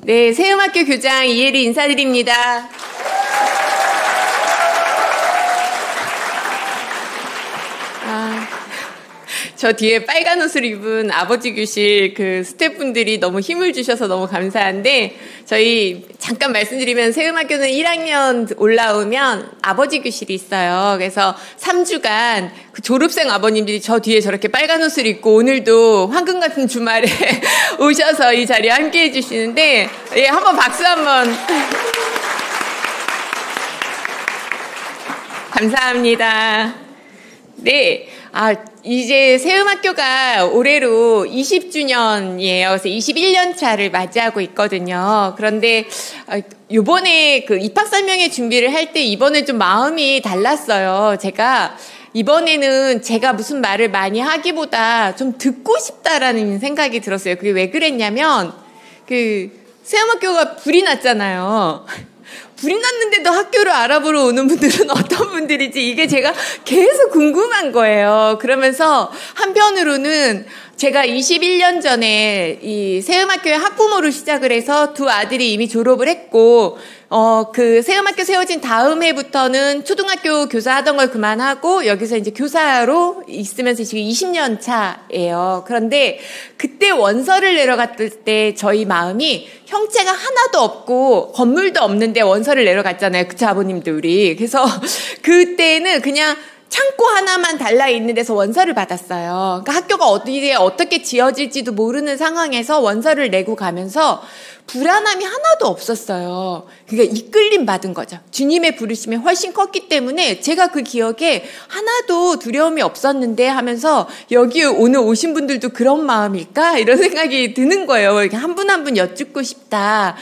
네, 세음학교 교장 이혜리 인사드립니다. 저 뒤에 빨간 옷을 입은 아버지 교실 그 스태프분들이 너무 힘을 주셔서 너무 감사한데, 저희 잠깐 말씀드리면 세음학교는 1학년 올라오면 아버지 교실이 있어요. 그래서 3주간 그 졸업생 아버님들이 저 뒤에 저렇게 빨간 옷을 입고 오늘도 황금 같은 주말에 오셔서 이 자리에 함께 해주시는데, 예, 한번 박수 한번. 감사합니다. 네. 이제 세음학교가 올해로 20주년이에요. 그래서 21년 차를 맞이하고 있거든요. 그런데 요번에 그 입학 설명회 준비를 할 때 이번에 좀 마음이 달랐어요. 이번에는 제가 무슨 말을 많이 하기보다 좀 듣고 싶다라는 생각이 들었어요. 그게 왜 그랬냐면, 세음학교가 불이 났잖아요. 불이 났는데도 학교를 알아보러 오는 분들은 어떤 분들이지, 이게 제가 계속 궁금한 거예요. 그러면서 한편으로는 제가 21년 전에 이 세음학교에 학부모로 시작을 해서 두 아들이 이미 졸업을 했고, 그 세음학교 세워진 다음 해부터는 초등학교 교사 하던 걸 그만하고 여기서 이제 교사로 있으면서 지금 20년 차예요. 그런데 그때 원서를 내려갔을 때 저희 마음이, 형체가 하나도 없고 건물도 없는데 원서를 내려갔잖아요. 그쵸, 아버님들 우리. 그래서 그때는 그냥 창고 하나만 달라 있는 데서 원서를 받았어요. 그러니까 학교가 어디에 어떻게 지어질지도 모르는 상황에서 원서를 내고 가면서 불안함이 하나도 없었어요. 그러니까 이끌림 받은 거죠. 주님의 부르심이 훨씬 컸기 때문에 제가 그 기억에 하나도 두려움이 없었는데 하면서, 여기 오늘 오신 분들도 그런 마음일까? 이런 생각이 드는 거예요. 이렇게 한 분 한 분 여쭙고 싶다.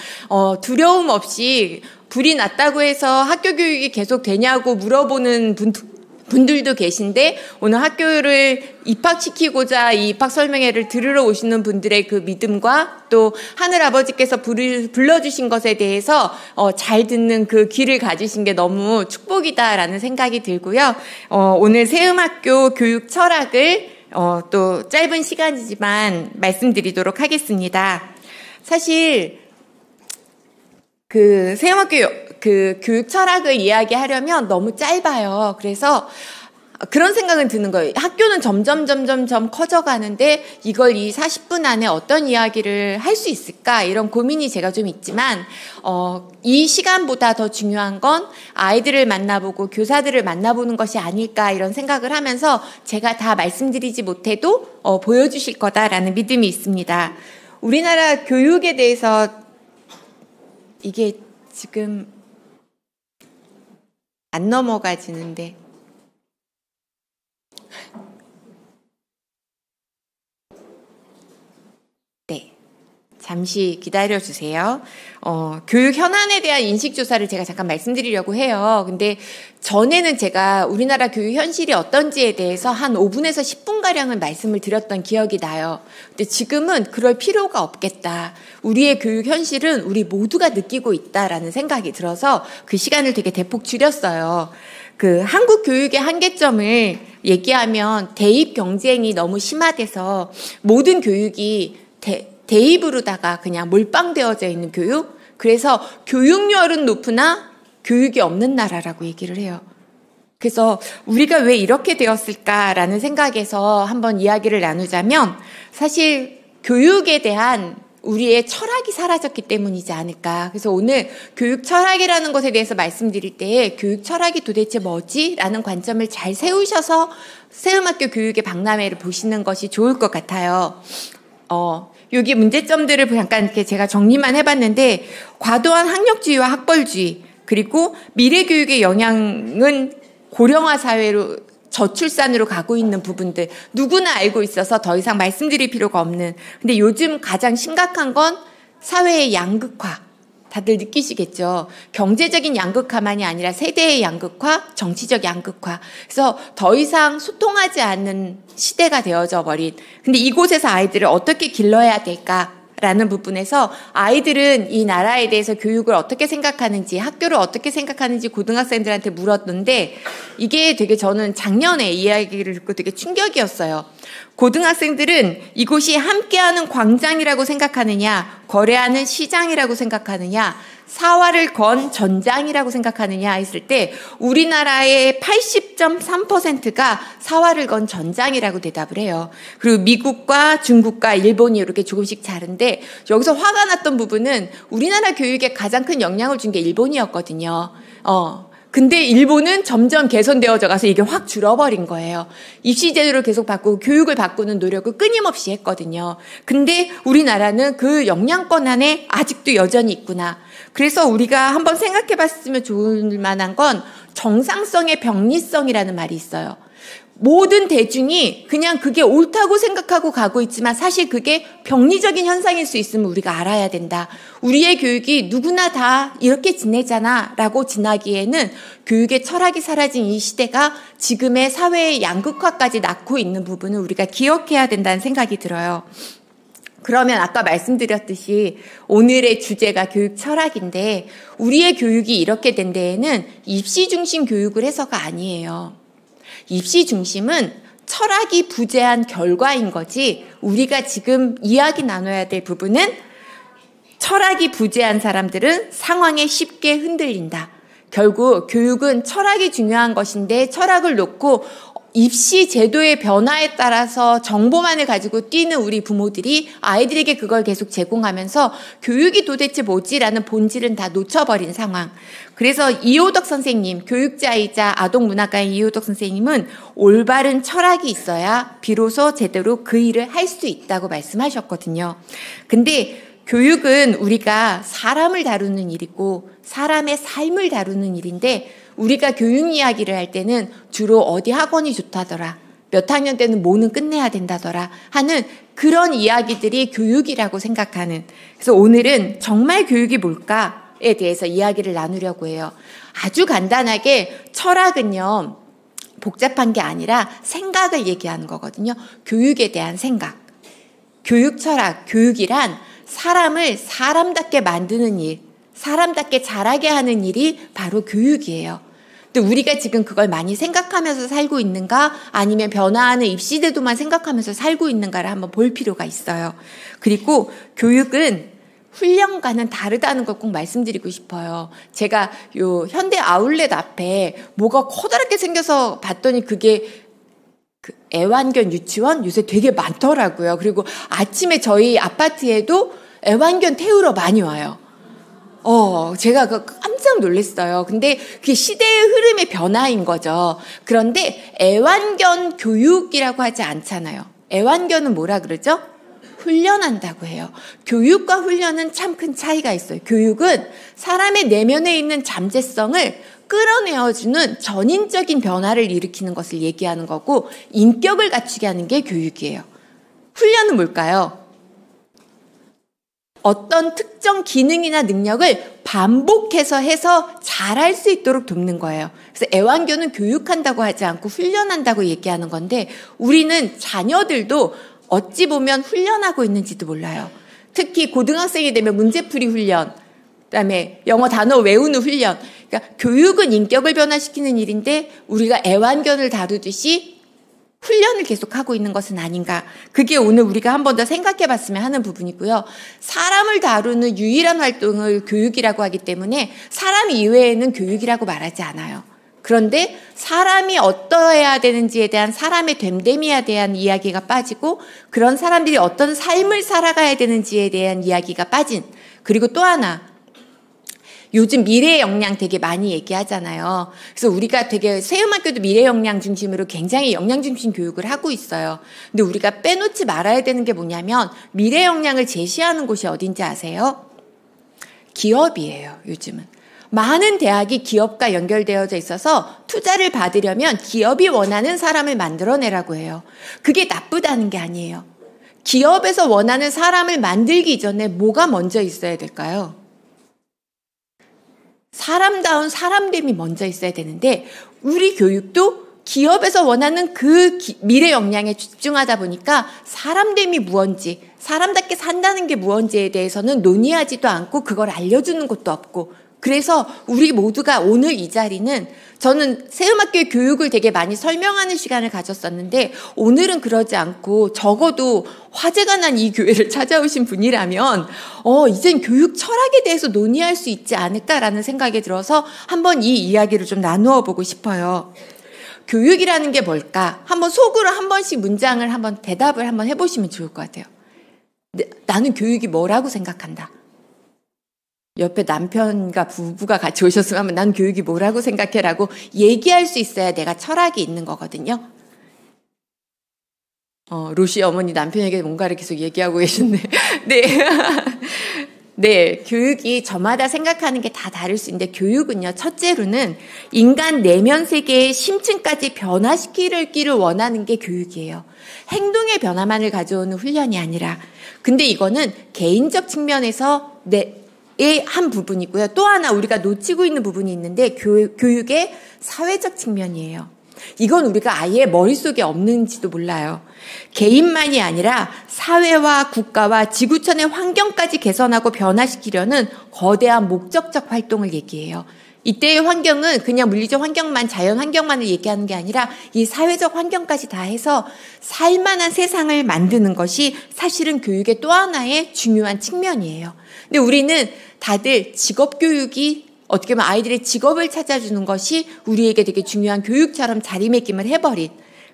두려움 없이 불이 났다고 해서 학교 교육이 계속 되냐고 물어보는 분들도 계신데, 오늘 학교를 입학시키고자 이 입학 설명회를 들으러 오시는 분들의 그 믿음과 또 하늘아버지께서 불러주신 것에 대해서 잘 듣는 그 귀를 가지신 게 너무 축복이다라는 생각이 들고요. 오늘 세음학교 교육 철학을 또 짧은 시간이지만 말씀드리도록 하겠습니다. 사실 그 세음학교 그 교육 철학을 이야기하려면 너무 짧아요. 그래서 그런 생각은 드는 거예요. 학교는 점점 커져가는데 이걸 이 40분 안에 어떤 이야기를 할 수 있을까, 이런 고민이 제가 좀 있지만, 이 시간보다 더 중요한 건 아이들을 만나보고 교사들을 만나보는 것이 아닐까, 이런 생각을 하면서 제가 다 말씀드리지 못해도 보여주실 거다라는 믿음이 있습니다. 우리나라 교육에 대해서 이게 지금 안 넘어가지는데, 네, 잠시 기다려주세요. 교육 현안에 대한 인식조사를 제가 잠깐 말씀드리려고 해요. 근데 전에는 제가 우리나라 교육 현실이 어떤지에 대해서 한 5분에서 10분가량은 말씀을 드렸던 기억이 나요. 근데 지금은 그럴 필요가 없겠다. 우리의 교육 현실은 우리 모두가 느끼고 있다라는 생각이 들어서 그 시간을 되게 대폭 줄였어요. 그 한국 교육의 한계점을 얘기하면 대입 경쟁이 너무 심화돼서 모든 교육이 대입으로다가 그냥 몰빵되어져 있는 교육? 그래서 교육열은 높으나 교육이 없는 나라라고 얘기를 해요. 그래서 우리가 왜 이렇게 되었을까라는 생각에서 한번 이야기를 나누자면, 사실 교육에 대한 우리의 철학이 사라졌기 때문이지 않을까. 그래서 오늘 교육 철학이라는 것에 대해서 말씀드릴 때 교육 철학이 도대체 뭐지? 라는 관점을 잘 세우셔서 세음학교 교육의 박람회를 보시는 것이 좋을 것 같아요. 여기 문제점들을 잠깐 이렇게 제가 정리만 해봤는데, 과도한 학력주의와 학벌주의, 그리고 미래교육의 영향은 고령화 사회로 저출산으로 가고 있는 부분들 누구나 알고 있어서 더 이상 말씀드릴 필요가 없는. 근데 요즘 가장 심각한 건 사회의 양극화. 다들 느끼시겠죠. 경제적인 양극화만이 아니라 세대의 양극화, 정치적 양극화. 그래서 더 이상 소통하지 않는 시대가 되어져 버린. 근데 이곳에서 아이들을 어떻게 길러야 될까? 라는 부분에서 아이들은 이 나라에 대해서 교육을 어떻게 생각하는지, 학교를 어떻게 생각하는지 고등학생들한테 물었는데, 이게 되게 저는 작년에 이야기를 듣고 되게 충격이었어요. 고등학생들은 이곳이 함께하는 광장이라고 생각하느냐, 거래하는 시장이라고 생각하느냐, 사활을 건 전장이라고 생각하느냐 했을 때 우리나라의 80.3%가 사활을 건 전장이라고 대답을 해요. 그리고 미국과 중국과 일본이 이렇게 조금씩 다른데, 여기서 화가 났던 부분은 우리나라 교육에 가장 큰 영향을 준 게 일본이었거든요. 근데 일본은 점점 개선되어져 가서 이게 확 줄어버린 거예요. 입시 제도를 계속 바꾸고 교육을 바꾸는 노력을 끊임없이 했거든요. 근데 우리나라는 그 영향권 안에 아직도 여전히 있구나. 그래서 우리가 한번 생각해 봤으면 좋을 만한 건 정상성의 병리성이라는 말이 있어요. 모든 대중이 그냥 그게 옳다고 생각하고 가고 있지만 사실 그게 병리적인 현상일 수 있음을 우리가 알아야 된다. 우리의 교육이 누구나 다 이렇게 지내잖아 라고 지나기에는 교육의 철학이 사라진 이 시대가 지금의 사회의 양극화까지 낳고 있는 부분을 우리가 기억해야 된다는 생각이 들어요. 그러면 아까 말씀드렸듯이 오늘의 주제가 교육 철학인데, 우리의 교육이 이렇게 된 데에는 입시 중심 교육을 해서가 아니에요. 입시 중심은 철학이 부재한 결과인 거지, 우리가 지금 이야기 나눠야 될 부분은 철학이 부재한 사람들은 상황에 쉽게 흔들린다. 결국 교육은 철학이 중요한 것인데 철학을 놓고 입시 제도의 변화에 따라서 정보만을 가지고 뛰는 우리 부모들이 아이들에게 그걸 계속 제공하면서 교육이 도대체 뭐지라는 본질은 다 놓쳐버린 상황. 그래서 이호덕 선생님, 교육자이자 아동문학가인 이호덕 선생님은 올바른 철학이 있어야 비로소 제대로 그 일을 할 수 있다고 말씀하셨거든요. 근데 교육은 우리가 사람을 다루는 일이고 사람의 삶을 다루는 일인데, 우리가 교육 이야기를 할 때는 주로 어디 학원이 좋다더라, 몇 학년 때는 뭐는 끝내야 된다더라 하는 그런 이야기들이 교육이라고 생각하는, 그래서 오늘은 정말 교육이 뭘까에 대해서 이야기를 나누려고 해요. 아주 간단하게 철학은요, 복잡한 게 아니라 생각을 얘기하는 거거든요. 교육에 대한 생각. 교육 철학, 교육이란 사람을 사람답게 만드는 일, 사람답게 자라게 하는 일이 바로 교육이에요. 근데 우리가 지금 그걸 많이 생각하면서 살고 있는가, 아니면 변화하는 입시제도만 생각하면서 살고 있는가를 한번 볼 필요가 있어요. 그리고 교육은 훈련과는 다르다는 걸 꼭 말씀드리고 싶어요. 제가 요 현대 아울렛 앞에 뭐가 커다랗게 생겨서 봤더니 그게 그 애완견 유치원 요새 되게 많더라고요. 그리고 아침에 저희 아파트에도 애완견 태우러 많이 와요. 제가 깜짝 놀랐어요. 근데 그게 시대의 흐름의 변화인 거죠. 그런데 애완견 교육이라고 하지 않잖아요. 애완견은 뭐라 그러죠? 훈련한다고 해요. 교육과 훈련은 참 큰 차이가 있어요. 교육은 사람의 내면에 있는 잠재성을 끌어내어주는 전인적인 변화를 일으키는 것을 얘기하는 거고, 인격을 갖추게 하는 게 교육이에요. 훈련은 뭘까요? 어떤 특정 기능이나 능력을 반복해서 해서 잘할 수 있도록 돕는 거예요. 그래서 애완견은 교육한다고 하지 않고 훈련한다고 얘기하는 건데, 우리는 자녀들도 어찌 보면 훈련하고 있는지도 몰라요. 특히 고등학생이 되면 문제풀이 훈련, 그다음에 영어 단어 외우는 훈련. 그러니까 교육은 인격을 변화시키는 일인데 우리가 애완견을 다루듯이 훈련을 계속하고 있는 것은 아닌가. 그게 오늘 우리가 한 번 더 생각해 봤으면 하는 부분이고요. 사람을 다루는 유일한 활동을 교육이라고 하기 때문에 사람 이외에는 교육이라고 말하지 않아요. 그런데 사람이 어떠해야 되는지에 대한 사람의 됨됨이에 대한 이야기가 빠지고, 그런 사람들이 어떤 삶을 살아가야 되는지에 대한 이야기가 빠진, 그리고 또 하나, 요즘 미래 역량 되게 많이 얘기하잖아요. 그래서 우리가 되게 세음학교도 미래 역량 중심으로 굉장히 역량 중심 교육을 하고 있어요. 근데 우리가 빼놓지 말아야 되는 게 뭐냐면, 미래 역량을 제시하는 곳이 어딘지 아세요? 기업이에요, 요즘은. 많은 대학이 기업과 연결되어져 있어서 투자를 받으려면 기업이 원하는 사람을 만들어내라고 해요. 그게 나쁘다는 게 아니에요. 기업에서 원하는 사람을 만들기 전에 뭐가 먼저 있어야 될까요? 사람다운 사람됨이 먼저 있어야 되는데, 우리 교육도 기업에서 원하는 그 미래 역량에 집중하다 보니까 사람됨이 무언지, 사람답게 산다는 게 무언지에 대해서는 논의하지도 않고 그걸 알려주는 것도 없고, 그래서 우리 모두가 오늘 이 자리는, 저는 세음학교의 교육을 되게 많이 설명하는 시간을 가졌었는데 오늘은 그러지 않고 적어도 화제가 난 이 교회를 찾아오신 분이라면 이젠 교육 철학에 대해서 논의할 수 있지 않을까라는 생각이 들어서 한번 이 이야기를 좀 나누어 보고 싶어요. 교육이라는 게 뭘까? 한번 속으로 한 번씩 문장을 한번 대답을 한번 해보시면 좋을 것 같아요. 나는 교육이 뭐라고 생각한다. 옆에 남편과 부부가 같이 오셨으면 난 교육이 뭐라고 생각해라고 얘기할 수 있어야 내가 철학이 있는 거거든요. 루시 어머니 남편에게 뭔가를 계속 얘기하고 계신데 네. 네, 교육이 저마다 생각하는 게 다 다를 수 있는데, 교육은요, 첫째로는 인간 내면 세계의 심층까지 변화시키기를 원하는 게 교육이에요. 행동의 변화만을 가져오는 훈련이 아니라. 근데 이거는 개인적 측면에서 의 한 부분이고요. 또 하나 우리가 놓치고 있는 부분이 있는데, 교육의 사회적 측면이에요. 이건 우리가 아예 머릿속에 없는지도 몰라요. 개인만이 아니라 사회와 국가와 지구촌의 환경까지 개선하고 변화시키려는 거대한 목적적 활동을 얘기해요. 이때의 환경은 그냥 물리적 환경만, 자연 환경만을 얘기하는 게 아니라 이 사회적 환경까지 다 해서 살만한 세상을 만드는 것이 사실은 교육의 또 하나의 중요한 측면이에요. 근데 우리는 다들 직업교육이 어떻게 보면 아이들의 직업을 찾아주는 것이 우리에게 되게 중요한 교육처럼 자리매김을 해버린.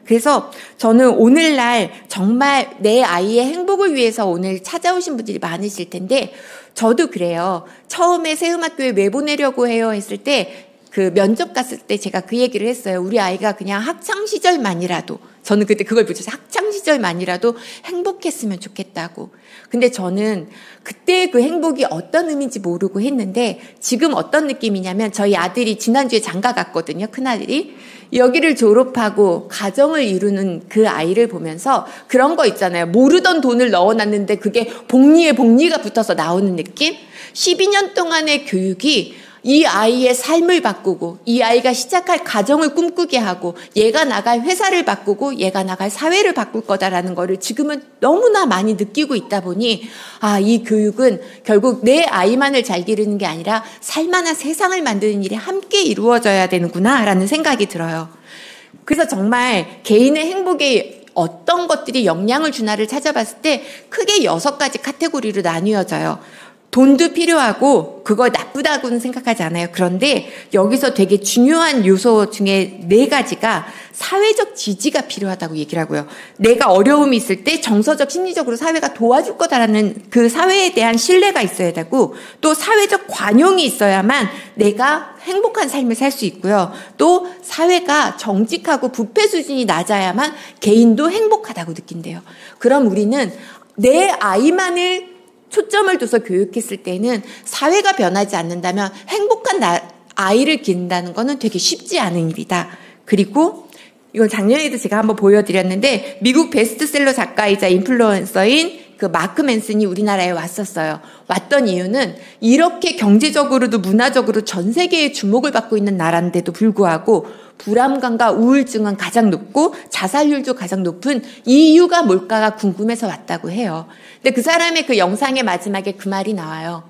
그래서 저는 오늘날 정말 내 아이의 행복을 위해서 오늘 찾아오신 분들이 많으실 텐데, 저도 그래요. 처음에 세음학교에 왜 보내려고 해요 했을 때, 그 면접 갔을 때 제가 그 얘기를 했어요. 우리 아이가 그냥 학창시절만이라도, 저는 그때 그걸 붙여서 학창시절만이라도 행복했으면 좋겠다고. 근데 저는 그때 그 행복이 어떤 의미인지 모르고 했는데, 지금 어떤 느낌이냐면, 저희 아들이 지난주에 장가 갔거든요, 큰아들이. 여기를 졸업하고 가정을 이루는 그 아이를 보면서 그런 거 있잖아요. 모르던 돈을 넣어놨는데 그게 복리에 복리가 붙어서 나오는 느낌? 12년 동안의 교육이 이 아이의 삶을 바꾸고, 이 아이가 시작할 가정을 꿈꾸게 하고, 얘가 나갈 회사를 바꾸고, 얘가 나갈 사회를 바꿀 거다라는 거를 지금은 너무나 많이 느끼고 있다 보니, 이 교육은 결국 내 아이만을 잘 기르는 게 아니라 살만한 세상을 만드는 일이 함께 이루어져야 되는구나라는 생각이 들어요. 그래서 정말 개인의 행복에 어떤 것들이 영향을 주나를 찾아봤을 때 크게 6가지 카테고리로 나뉘어져요. 돈도 필요하고 그걸 나쁘다고는 생각하지 않아요. 그런데 여기서 되게 중요한 요소 중에 4가지가 사회적 지지가 필요하다고 얘기를 하고요. 내가 어려움이 있을 때 정서적, 심리적으로 사회가 도와줄 거다라는 그 사회에 대한 신뢰가 있어야 되고, 또 사회적 관용이 있어야만 내가 행복한 삶을 살 수 있고요. 또 사회가 정직하고 부패 수준이 낮아야만 개인도 행복하다고 느낀대요. 그럼 우리는 내 아이만을 초점을 둬서 교육했을 때는 사회가 변하지 않는다면 행복한 아이를 기른다는 거는 되게 쉽지 않은 일이다. 그리고 이건 작년에도 제가 한번 보여드렸는데, 미국 베스트셀러 작가이자 인플루언서인 그 마크 맨슨이 우리나라에 왔었어요. 왔던 이유는 이렇게 경제적으로도 문화적으로 전 세계의 주목을 받고 있는 나라인데도 불구하고 불안감과 우울증은 가장 높고 자살률도 가장 높은 이유가 뭘까가 궁금해서 왔다고 해요. 근데 그 사람의 그 영상의 마지막에 그 말이 나와요.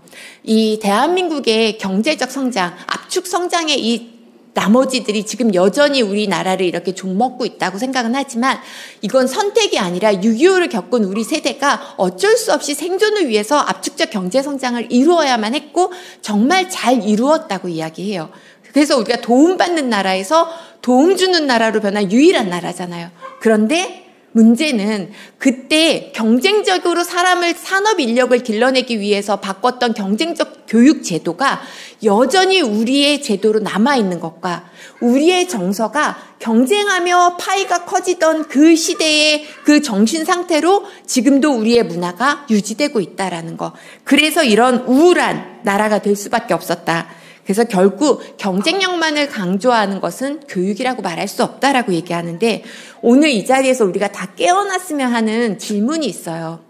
이 대한민국의 경제적 성장, 압축 성장의 이 나머지들이 지금 여전히 우리나라를 이렇게 좀먹고 있다고 생각은 하지만, 이건 선택이 아니라 6.25를 겪은 우리 세대가 어쩔 수 없이 생존을 위해서 압축적 경제 성장을 이루어야만 했고 정말 잘 이루었다고 이야기해요. 그래서 우리가 도움받는 나라에서 도움 주는 나라로 변한 유일한 나라잖아요. 그런데 문제는 그때 경쟁적으로 산업 인력을 길러내기 위해서 바꿨던 경쟁적 교육 제도가 여전히 우리의 제도로 남아있는 것과, 우리의 정서가 경쟁하며 파이가 커지던 그 시대의 그 정신 상태로 지금도 우리의 문화가 유지되고 있다라는 거. 그래서 이런 우울한 나라가 될 수밖에 없었다. 그래서 결국 경쟁력만을 강조하는 것은 교육이라고 말할 수 없다라고 얘기하는데, 오늘 이 자리에서 우리가 다 깨어났으면 하는 질문이 있어요.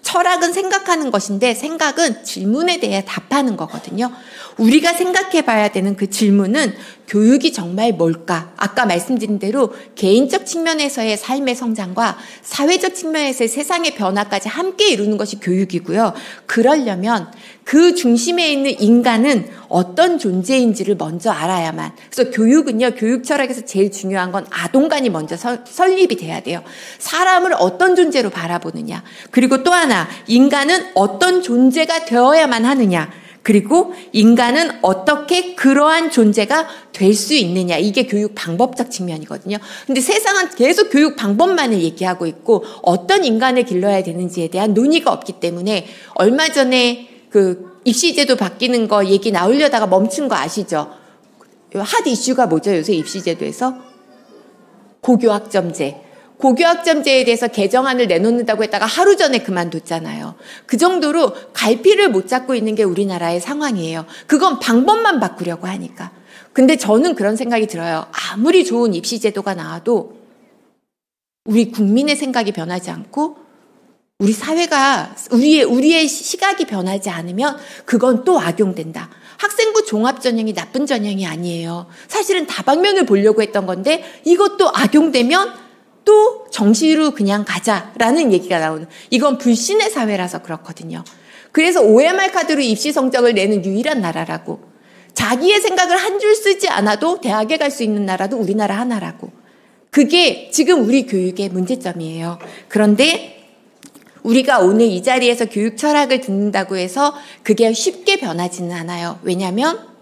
철학은 생각하는 것인데 생각은 질문에 대해 답하는 거거든요. 우리가 생각해 봐야 되는 그 질문은 교육이 정말 뭘까? 아까 말씀드린 대로 개인적 측면에서의 삶의 성장과 사회적 측면에서의 세상의 변화까지 함께 이루는 것이 교육이고요. 그러려면 그 중심에 있는 인간은 어떤 존재인지를 먼저 알아야만. 그래서 교육은요, 교육 철학에서 제일 중요한 건 아동관이 먼저 설립이 돼야 돼요. 사람을 어떤 존재로 바라보느냐. 그리고 또 하나, 인간은 어떤 존재가 되어야만 하느냐. 그리고 인간은 어떻게 그러한 존재가 될 수 있느냐. 이게 교육 방법적 측면이거든요. 근데 세상은 계속 교육 방법만을 얘기하고 있고 어떤 인간을 길러야 되는지에 대한 논의가 없기 때문에 얼마 전에 그 입시제도 바뀌는 거 얘기 나오려다가 멈춘 거 아시죠? 핫 이슈가 뭐죠? 요새 입시제도에서? 고교학점제. 고교학점제에 대해서 개정안을 내놓는다고 했다가 하루 전에 그만뒀잖아요. 그 정도로 갈피를 못 잡고 있는 게 우리나라의 상황이에요. 그건 방법만 바꾸려고 하니까. 근데 저는 그런 생각이 들어요. 아무리 좋은 입시제도가 나와도 우리 국민의 생각이 변하지 않고 우리 사회가 우리의 시각이 변하지 않으면 그건 또 악용된다. 학생부 종합전형이 나쁜 전형이 아니에요. 사실은 다방면을 보려고 했던 건데 이것도 악용되면 또 정시로 그냥 가자라는 얘기가 나오는, 이건 불신의 사회라서 그렇거든요. 그래서 OMR 카드로 입시 성적을 내는 유일한 나라라고, 자기의 생각을 한 줄 쓰지 않아도 대학에 갈 수 있는 나라도 우리나라 하나라고. 그게 지금 우리 교육의 문제점이에요. 그런데 우리가 오늘 이 자리에서 교육 철학을 듣는다고 해서 그게 쉽게 변하지는 않아요. 왜냐하면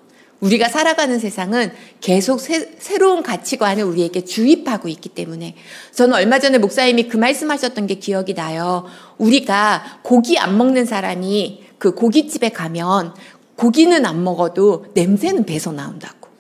우리가 살아가는 세상은 계속 새로운 가치관을 우리에게 주입하고 있기 때문에. 저는 얼마 전에 목사님이 그 말씀하셨던 게 기억이 나요. 우리가 고기 안 먹는 사람이 그 고깃집에 가면 고기는 안 먹어도 냄새는 배서 나온다고.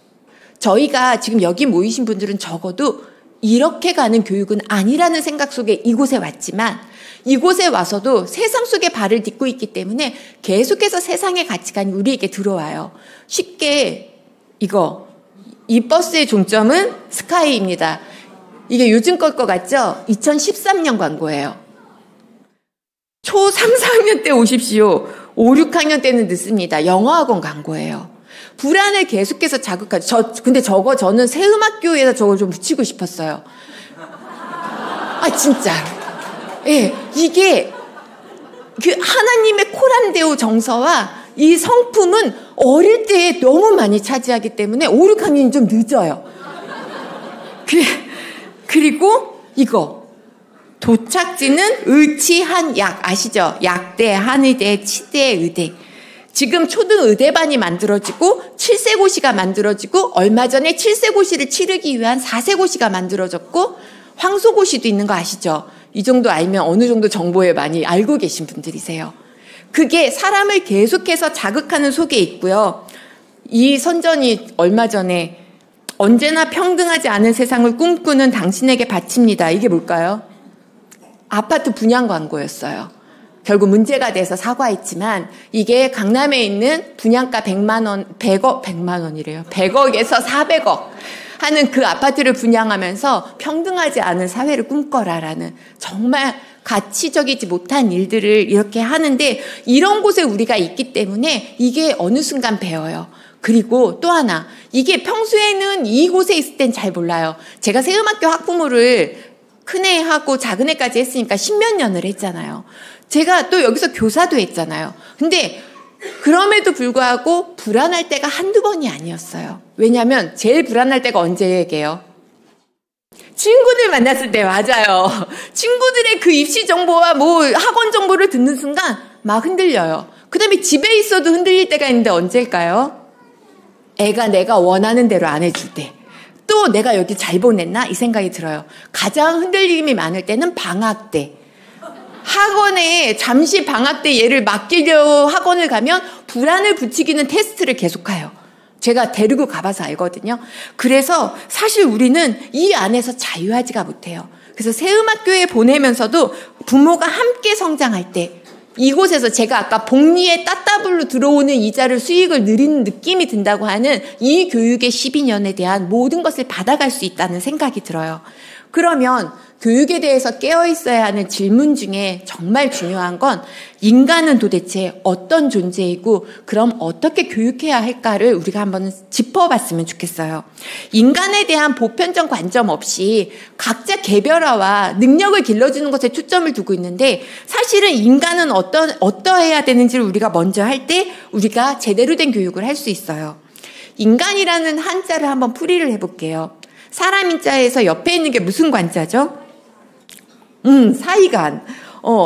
저희가 지금 여기 모이신 분들은 적어도 이렇게 가는 교육은 아니라는 생각 속에 이곳에 왔지만 이곳에 와서도 세상 속에 발을 딛고 있기 때문에 계속해서 세상의 가치관이 우리에게 들어와요. 쉽게 이 버스의 종점은 스카이입니다. 이게 요즘 것 같죠? 2013년 광고예요. 초 3, 4학년 때 오십시오. 5, 6학년 때는 늦습니다. 영어학원 광고예요. 불안을 계속해서 자극하죠. 근데 저는 새음악교에다 저걸 좀 붙이고 싶었어요. 진짜로. 예, 이게 그 하나님의 코란데오 정서와 이 성품은 어릴 때 너무 많이 차지하기 때문에 5, 6학년이 좀 늦어요. 그리고 도착지는 의치한 약 아시죠? 약대, 한의대, 치대, 의대. 지금 초등의대반이 만들어지고 7세고시가 만들어지고 얼마 전에 7세고시를 치르기 위한 4세고시가 만들어졌고 황소고시도 있는 거 아시죠? 이 정도 알면 어느 정도 정보에 많이 알고 계신 분들이세요. 그게 사람을 계속해서 자극하는 속에 있고요. 이 선전이 얼마 전에 언제나 평등하지 않은 세상을 꿈꾸는 당신에게 바칩니다. 이게 뭘까요? 아파트 분양 광고였어요. 결국 문제가 돼서 사과했지만 이게 강남에 있는 분양가 100만 원이래요. 100억에서 400억 하는 그 아파트를 분양하면서 평등하지 않은 사회를 꿈꿔라라는 정말 가치적이지 못한 일들을 이렇게 하는데 이런 곳에 우리가 있기 때문에 이게 어느 순간 배워요. 그리고 또 하나, 이게 평소에는 이곳에 있을 땐 잘 몰라요. 제가 새음악교 학부모를 큰애하고 작은애까지 했으니까 10몇 년을 했잖아요. 제가 또 여기서 교사도 했잖아요. 근데 그럼에도 불구하고 불안할 때가 한두 번이 아니었어요. 왜냐하면 제일 불안할 때가 언제예요? 친구들 만났을 때. 맞아요. 친구들의 그 입시 정보와 학원 정보를 듣는 순간 막 흔들려요. 그 다음에 집에 있어도 흔들릴 때가 있는데 언제일까요? 애가 내가 원하는 대로 안 해줄 때. 또 내가 여기 잘 보냈나? 이 생각이 들어요. 가장 흔들림이 많을 때는 방학 때. 학원에 잠시 방학 때 얘를 맡기려 학원을 가면 불안을 부추기는 테스트를 계속해요. 제가 데리고 가봐서 알거든요. 그래서 사실 우리는 이 안에서 자유하지가 못해요. 그래서 새음악교에 보내면서도 부모가 함께 성장할 때 이곳에서 제가 아까 복리에 따따블로 들어오는 이자를 수익을 누리는 느낌이 든다고 하는 이 교육의 12년에 대한 모든 것을 받아갈 수 있다는 생각이 들어요. 그러면 교육에 대해서 깨어 있어야 하는 질문 중에 정말 중요한 건 인간은 도대체 어떤 존재이고 그럼 어떻게 교육해야 할까를 우리가 한번 짚어봤으면 좋겠어요. 인간에 대한 보편적 관점 없이 각자 개별화와 능력을 길러주는 것에 초점을 두고 있는데 사실은 인간은 어떠해야 되는지를 우리가 먼저 할 때 우리가 제대로 된 교육을 할 수 있어요. 인간이라는 한자를 한번 풀이를 해볼게요. 사람 인자에서 옆에 있는 게 무슨 관자죠? 사이간.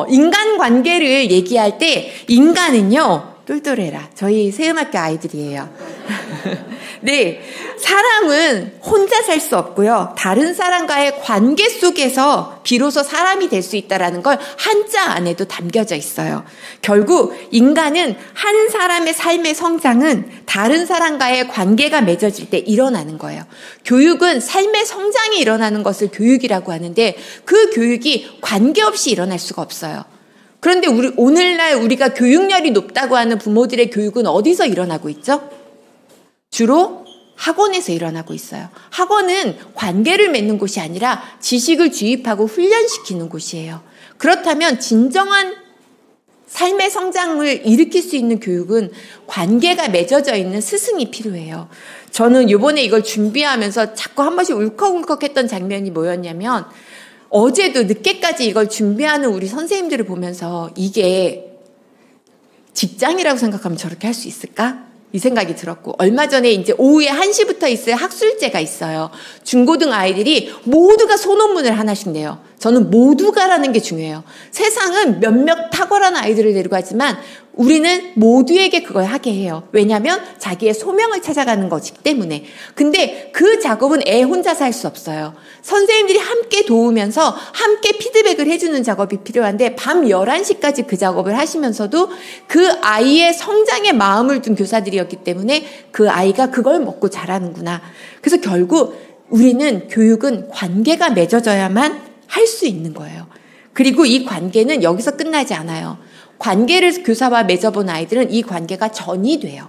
인간관계를 얘기할 때 인간은요, 똘똘해라. 저희 세음학교 아이들이에요. 네, 사람은 혼자 살 수 없고요. 다른 사람과의 관계 속에서 비로소 사람이 될 수 있다는 걸 한자 안에도 담겨져 있어요. 결국 인간은 한 사람의 삶의 성장은 다른 사람과의 관계가 맺어질 때 일어나는 거예요. 교육은 삶의 성장이 일어나는 것을 교육이라고 하는데 그 교육이 관계없이 일어날 수가 없어요. 그런데 오늘날 우리가 교육열이 높다고 하는 부모들의 교육은 어디서 일어나고 있죠? 주로 학원에서 일어나고 있어요. 학원은 관계를 맺는 곳이 아니라 지식을 주입하고 훈련시키는 곳이에요. 그렇다면 진정한 삶의 성장을 일으킬 수 있는 교육은 관계가 맺어져 있는 스승이 필요해요. 저는 이번에 이걸 준비하면서 자꾸 한 번씩 울컥울컥했던 장면이 뭐였냐면 어제도 늦게까지 이걸 준비하는 우리 선생님들을 보면서 이게 직장이라고 생각하면 저렇게 할 수 있을까? 이 생각이 들었고 얼마 전에 이제 오후에 1시부터 있을 학술제가 있어요. 중고등 아이들이 모두가 소논문을 하나씩 내요. 저는 모두가라는 게 중요해요. 세상은 몇몇 탁월한 아이들을 데리고 하지만 우리는 모두에게 그걸 하게 해요. 왜냐하면 자기의 소명을 찾아가는 거기 때문에. 근데 그 작업은 애 혼자서 할 수 없어요. 선생님들이 함께 도우면서 함께 피드백을 해주는 작업이 필요한데 밤 11시까지 그 작업을 하시면서도 그 아이의 성장에 마음을 둔 교사들이었기 때문에 그 아이가 그걸 먹고 자라는구나. 그래서 결국 우리는 교육은 관계가 맺어져야만 할 수 있는 거예요. 그리고 이 관계는 여기서 끝나지 않아요. 관계를 교사와 맺어본 아이들은 이 관계가 전이 돼요.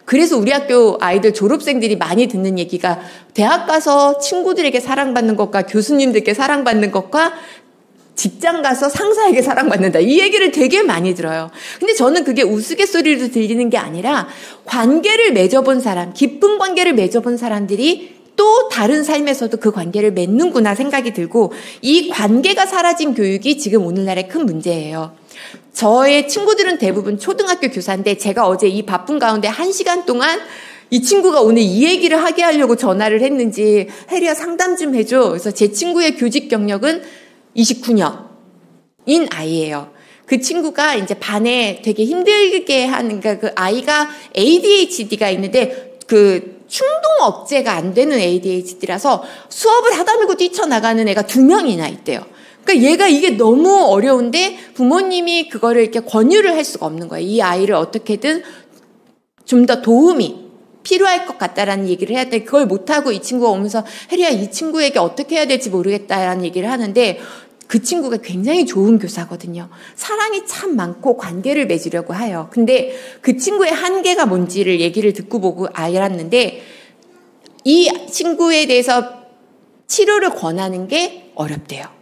그래서 우리 학교 아이들 졸업생들이 많이 듣는 얘기가 대학 가서 친구들에게 사랑받는 것과 교수님들께 사랑받는 것과 직장 가서 상사에게 사랑받는다. 이 얘기를 되게 많이 들어요. 근데 저는 그게 우스갯소리로 들리는 게 아니라 관계를 맺어본 사람, 깊은 관계를 맺어본 사람들이 또 다른 삶에서도 그 관계를 맺는구나 생각이 들고 이 관계가 사라진 교육이 지금 오늘날의 큰 문제예요. 저의 친구들은 대부분 초등학교 교사인데 제가 어제 이 바쁜 가운데 1시간 동안 이 친구가 오늘 이 얘기를 하게 하려고 전화를 했는지 혜리야 상담 좀 해줘. 그래서 제 친구의 교직 경력은 29년인 아이예요. 그 친구가 이제 반에 되게 힘들게 하는 그 아이가 ADHD가 있는데 그 충동 억제가 안 되는 ADHD라서 수업을 하다 말고 뛰쳐나가는 애가 2명이나 있대요. 그러니까 얘가 이게 너무 어려운데 부모님이 그거를 이렇게 권유를 할 수가 없는 거예요. 이 아이를 어떻게든 좀 더 도움이 필요할 것 같다라는 얘기를 해야 돼. 그걸 못하고 이 친구가 오면서 혜리야 이 친구에게 어떻게 해야 될지 모르겠다라는 얘기를 하는데 그 친구가 굉장히 좋은 교사거든요. 사랑이 참 많고 관계를 맺으려고 해요. 근데 그 친구의 한계가 뭔지를 얘기를 듣고 보고 알았는데 이 친구에 대해서 치료를 권하는 게 어렵대요.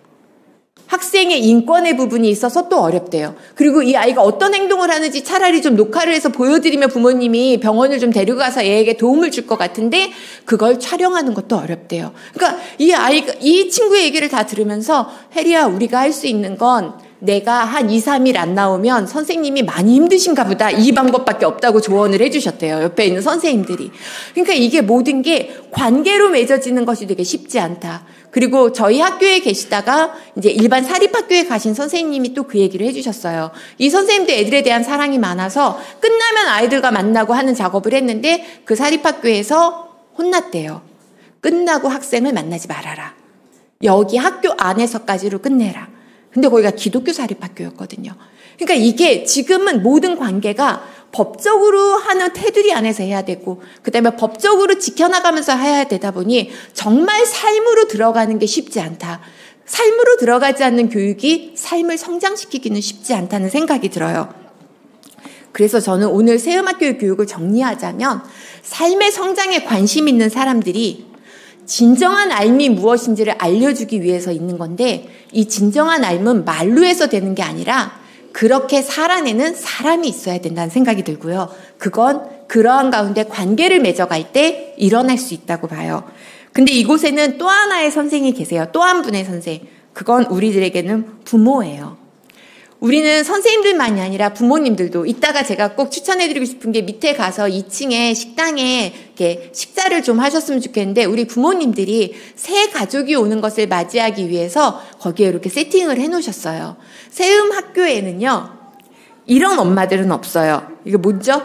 학생의 인권의 부분이 있어서 또 어렵대요. 그리고 이 아이가 어떤 행동을 하는지 차라리 좀 녹화를 해서 보여드리면 부모님이 병원을 좀 데리고 가서 얘에게 도움을 줄 것 같은데 그걸 촬영하는 것도 어렵대요. 그러니까 이 친구의 얘기를 다 들으면서 혜리야 우리가 할 수 있는 건 내가 한 2, 3일 안 나오면 선생님이 많이 힘드신가 보다. 이 방법밖에 없다고 조언을 해주셨대요. 옆에 있는 선생님들이. 그러니까 이게 모든 게 관계로 맺어지는 것이 되게 쉽지 않다. 그리고 저희 학교에 계시다가 이제 일반 사립학교에 가신 선생님이 또 그 얘기를 해주셨어요. 이 선생님도 애들에 대한 사랑이 많아서 끝나면 아이들과 만나고 하는 작업을 했는데 그 사립학교에서 혼났대요. 끝나고 학생을 만나지 말아라. 여기 학교 안에서까지로 끝내라. 근데 거기가 기독교 사립학교였거든요. 그러니까 이게 지금은 모든 관계가 법적으로 하는 테두리 안에서 해야 되고 그다음에 법적으로 지켜나가면서 해야 되다 보니 정말 삶으로 들어가는 게 쉽지 않다. 삶으로 들어가지 않는 교육이 삶을 성장시키기는 쉽지 않다는 생각이 들어요. 그래서 저는 오늘 세음학교 교육을 정리하자면 삶의 성장에 관심 있는 사람들이 진정한 삶이 무엇인지를 알려주기 위해서 있는 건데 이 진정한 삶은 말로 해서 되는 게 아니라 그렇게 살아내는 사람이 있어야 된다는 생각이 들고요. 그건 그러한 가운데 관계를 맺어갈 때 일어날 수 있다고 봐요. 근데 이곳에는 또 하나의 선생이 계세요. 또 한 분의 선생. 그건 우리들에게는 부모예요. 우리는 선생님들만이 아니라 부모님들도 이따가 제가 꼭 추천해드리고 싶은 게 밑에 가서 2층에 식당에 이렇게 식사를 좀 하셨으면 좋겠는데 우리 부모님들이 새 가족이 오는 것을 맞이하기 위해서 거기에 이렇게 세팅을 해놓으셨어요. 세움 학교에는요 이런 엄마들은 없어요. 이게 뭐죠?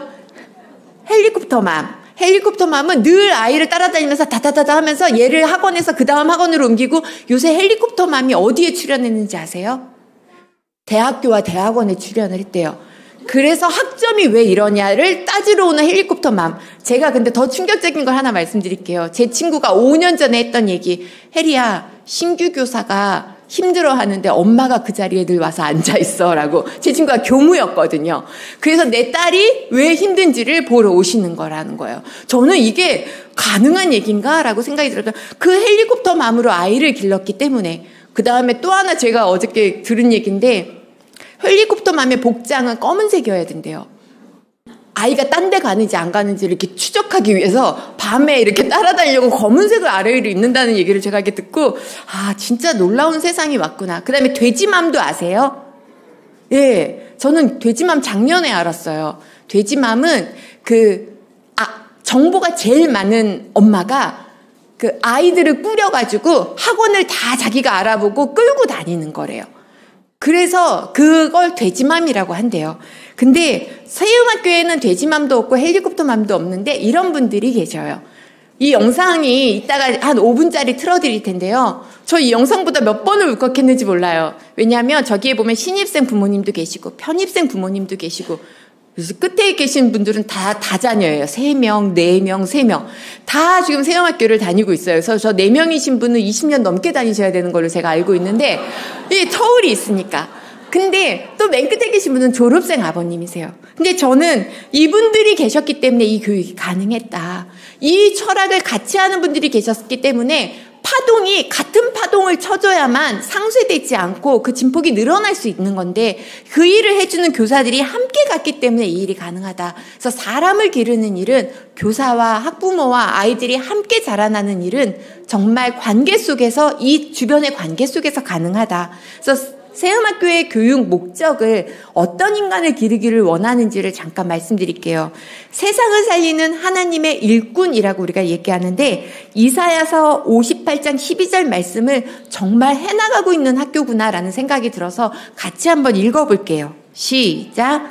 헬리콥터맘. 헬리콥터맘은 늘 아이를 따라다니면서 다다다다 하면서 얘를 학원에서 그 다음 학원으로 옮기고 요새 헬리콥터맘이 어디에 출연했는지 아세요? 대학교와 대학원에 출연을 했대요. 그래서 학점이 왜 이러냐를 따지러 오는 헬리콥터맘. 제가 근데 더 충격적인 걸 하나 말씀드릴게요. 제 친구가 5년 전에 했던 얘기. 혜리야, 신규 교사가 힘들어하는데 엄마가 그 자리에 늘 와서 앉아있어 라고. 제 친구가 교무였거든요. 그래서 내 딸이 왜 힘든지를 보러 오시는 거라는 거예요. 저는 이게 가능한 얘기인가? 라고 생각이 들어요. 그 헬리콥터맘으로 아이를 길렀기 때문에. 그 다음에 또 하나 제가 어저께 들은 얘기인데 헬리콥터맘의 복장은 검은색이어야 된대요. 아이가 딴 데 가는지 안 가는지를 이렇게 추적하기 위해서 밤에 이렇게 따라다니려고 검은색을 아래로 입는다는 얘기를 제가 이렇게 듣고 아 진짜 놀라운 세상이 왔구나. 그 다음에 돼지맘도 아세요? 예, 저는 돼지맘 작년에 알았어요. 돼지맘은 정보가 제일 많은 엄마가 그 아이들을 꾸려가지고 학원을 다 자기가 알아보고 끌고 다니는 거래요. 그래서 그걸 돼지맘이라고 한대요. 근데 세움학교에는 돼지맘도 없고 헬리콥터맘도 없는데 이런 분들이 계셔요. 이 영상이 이따가 한 5분짜리 틀어드릴 텐데요. 저 이 영상보다 몇 번을 울컥했는지 몰라요. 왜냐하면 저기에 보면 신입생 부모님도 계시고 편입생 부모님도 계시고 그래서 끝에 계신 분들은 다 자녀예요. 3명, 4명, 3명. 다 지금 세움학교를 다니고 있어요. 그래서 저 4명이신 분은 20년 넘게 다니셔야 되는 걸로 제가 알고 있는데, 이게 터울이 있으니까. 근데 또 맨 끝에 계신 분은 졸업생 아버님이세요. 근데 저는 이분들이 계셨기 때문에 이 교육이 가능했다. 이 철학을 같이 하는 분들이 계셨기 때문에 파동이 같은 파동을 쳐줘야만 상쇄되지 않고 그 진폭이 늘어날 수 있는 건데 그 일을 해주는 교사들이 함께 갔기 때문에 이 일이 가능하다. 그래서 사람을 기르는 일은 교사와 학부모와 아이들이 함께 자라나는 일은 정말 관계 속에서 이 주변의 관계 속에서 가능하다. 그래서 세움학교의 교육 목적을 어떤 인간을 기르기를 원하는지를 잠깐 말씀드릴게요. 세상을 살리는 하나님의 일꾼이라고 우리가 얘기하는데 이사야서 58장 12절 말씀을 정말 해나가고 있는 학교구나라는 생각이 들어서 같이 한번 읽어볼게요. 시작.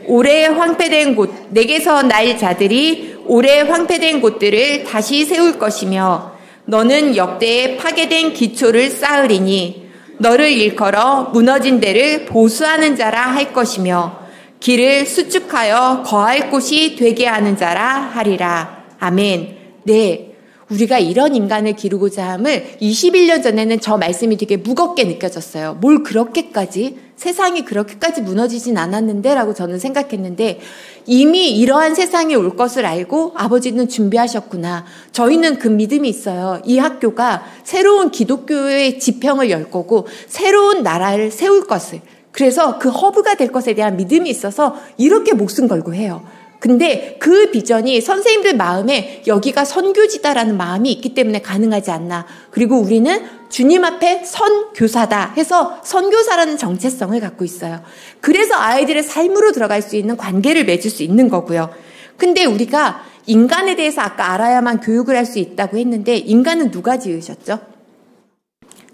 오래 황폐된 곳 내게서 날 자들이 오래 황폐된 곳들을 다시 세울 것이며 너는 역대에 파괴된 기초를 쌓으리니 너를 일컬어 무너진 데를 보수하는 자라 할 것이며 길을 수축하여 거할 곳이 되게 하는 자라 하리라. 아멘. 네, 우리가 이런 인간을 기르고자 함을 21년 전에는 저 말씀이 되게 무겁게 느껴졌어요. 뭘 그렇게까지? 세상이 그렇게까지 무너지진 않았는데 라고 저는 생각했는데 이미 이러한 세상이 올 것을 알고 아버지는 준비하셨구나. 저희는 그 믿음이 있어요. 이 학교가 새로운 기독교의 지평을 열 거고 새로운 나라를 세울 것을. 그래서 그 허브가 될 것에 대한 믿음이 있어서 이렇게 목숨 걸고 해요. 근데 그 비전이 선생님들 마음에 여기가 선교지다라는 마음이 있기 때문에 가능하지 않나. 그리고 우리는 주님 앞에 선교사다 해서 선교사라는 정체성을 갖고 있어요. 그래서 아이들의 삶으로 들어갈 수 있는 관계를 맺을 수 있는 거고요. 근데 우리가 인간에 대해서 아까 알아야만 교육을 할 수 있다고 했는데 인간은 누가 지으셨죠?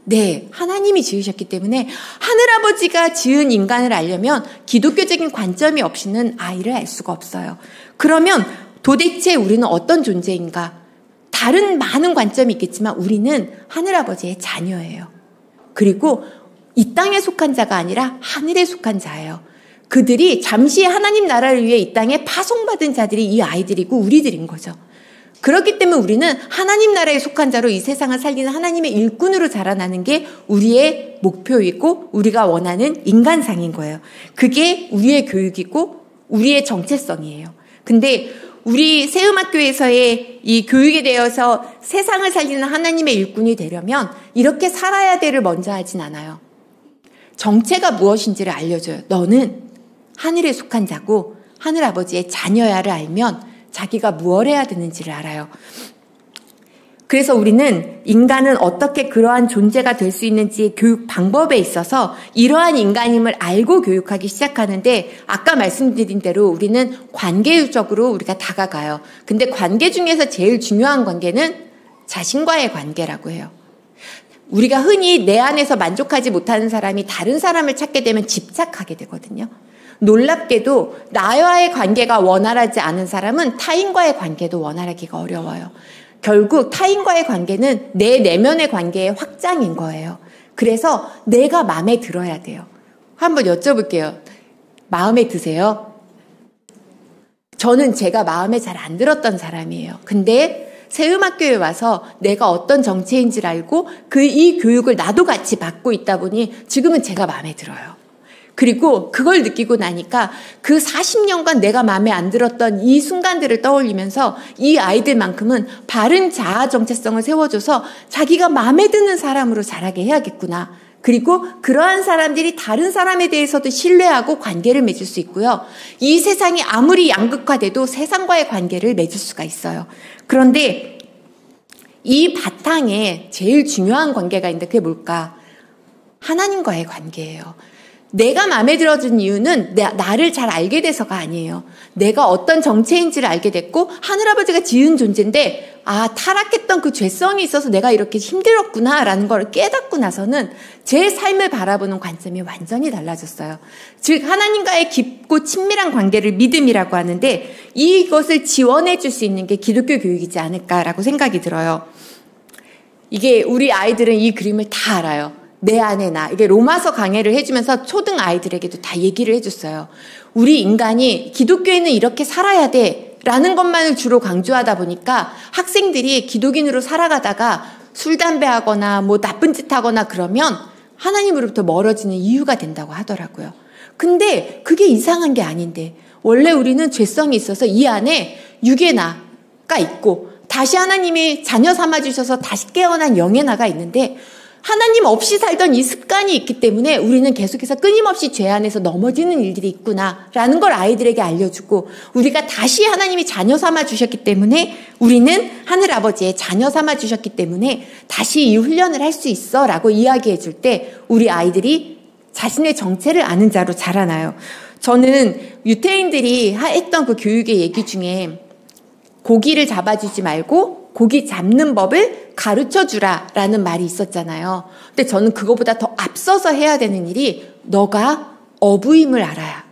네, 하나님이 지으셨기 때문에 하늘아버지가 지은 인간을 알려면 기독교적인 관점이 없이는 아이를 알 수가 없어요. 그러면 도대체 우리는 어떤 존재인가? 다른 많은 관점이 있겠지만 우리는 하늘아버지의 자녀예요. 그리고 이 땅에 속한 자가 아니라 하늘에 속한 자예요. 그들이 잠시 하나님 나라를 위해 이 땅에 파송받은 자들이 이 아이들이고 우리들인 거죠. 그렇기 때문에 우리는 하나님 나라에 속한 자로 이 세상을 살리는 하나님의 일꾼으로 자라나는 게 우리의 목표이고 우리가 원하는 인간상인 거예요. 그게 우리의 교육이고 우리의 정체성이에요. 근데 우리 세음학교에서의 이 교육에 대해서 세상을 살리는 하나님의 일꾼이 되려면 이렇게 살아야 돼를 먼저 하진 않아요. 정체가 무엇인지를 알려줘요. 너는 하늘에 속한 자고 하늘아버지의 자녀야를 알면 자기가 무엇을 해야 되는지를 알아요. 그래서 우리는 인간은 어떻게 그러한 존재가 될 수 있는지 교육 방법에 있어서 이러한 인간임을 알고 교육하기 시작하는데 아까 말씀드린 대로 우리는 관계적으로 우리가 다가가요. 근데 관계 중에서 제일 중요한 관계는 자신과의 관계라고 해요. 우리가 흔히 내 안에서 만족하지 못하는 사람이 다른 사람을 찾게 되면 집착하게 되거든요. 놀랍게도 나와의 관계가 원활하지 않은 사람은 타인과의 관계도 원활하기가 어려워요. 결국 타인과의 관계는 내 내면의 관계의 확장인 거예요. 그래서 내가 마음에 들어야 돼요. 한번 여쭤볼게요. 마음에 드세요? 저는 제가 마음에 잘 안 들었던 사람이에요. 근데 세음학교에 와서 내가 어떤 정체인지를 알고 이 교육을 나도 같이 받고 있다 보니 지금은 제가 마음에 들어요. 그리고 그걸 느끼고 나니까 그 40년간 내가 마음에 안 들었던 이 순간들을 떠올리면서 이 아이들만큼은 바른 자아 정체성을 세워줘서 자기가 마음에 드는 사람으로 자라게 해야겠구나. 그리고 그러한 사람들이 다른 사람에 대해서도 신뢰하고 관계를 맺을 수 있고요. 이 세상이 아무리 양극화돼도 세상과의 관계를 맺을 수가 있어요. 그런데 이 바탕에 제일 중요한 관계가 있는데 그게 뭘까? 하나님과의 관계예요. 내가 마음에 들어준 이유는 나를 잘 알게 돼서가 아니에요. 내가 어떤 정체인지를 알게 됐고 하늘아버지가 지은 존재인데 타락했던 그 죄성이 있어서 내가 이렇게 힘들었구나라는 걸 깨닫고 나서는 제 삶을 바라보는 관점이 완전히 달라졌어요. 즉 하나님과의 깊고 친밀한 관계를 믿음이라고 하는데 이것을 지원해 줄 수 있는 게 기독교 교육이지 않을까라고 생각이 들어요. 이게 우리 아이들은 이 그림을 다 알아요. 내 안에 나. 이게 로마서 강해를 해주면서 초등 아이들에게도 다 얘기를 해줬어요. 우리 인간이 기독교인은 이렇게 살아야 돼 라는 것만을 주로 강조하다 보니까 학생들이 기독인으로 살아가다가 술, 담배 하거나 뭐 나쁜 짓 하거나 그러면 하나님으로부터 멀어지는 이유가 된다고 하더라고요. 근데 그게 이상한 게 아닌데 원래 우리는 죄성이 있어서 이 안에 육의 나가 있고 다시 하나님이 자녀 삼아주셔서 다시 깨어난 영의 나가 있는데 하나님 없이 살던 이 습관이 있기 때문에 우리는 계속해서 끊임없이 죄 안에서 넘어지는 일들이 있구나라는 걸 아이들에게 알려주고 우리가 다시 하나님이 자녀 삼아주셨기 때문에 우리는 하늘아버지의 자녀 삼아주셨기 때문에 다시 이 훈련을 할 수 있어 라고 이야기해 줄 때 우리 아이들이 자신의 정체를 아는 자로 자라나요. 저는 유태인들이 했던 그 교육의 얘기 중에 고기를 잡아주지 말고 고기 잡는 법을 가르쳐주라 라는 말이 있었잖아요. 근데 저는 그거보다 더 앞서서 해야 되는 일이 너가 어부임을 알아야.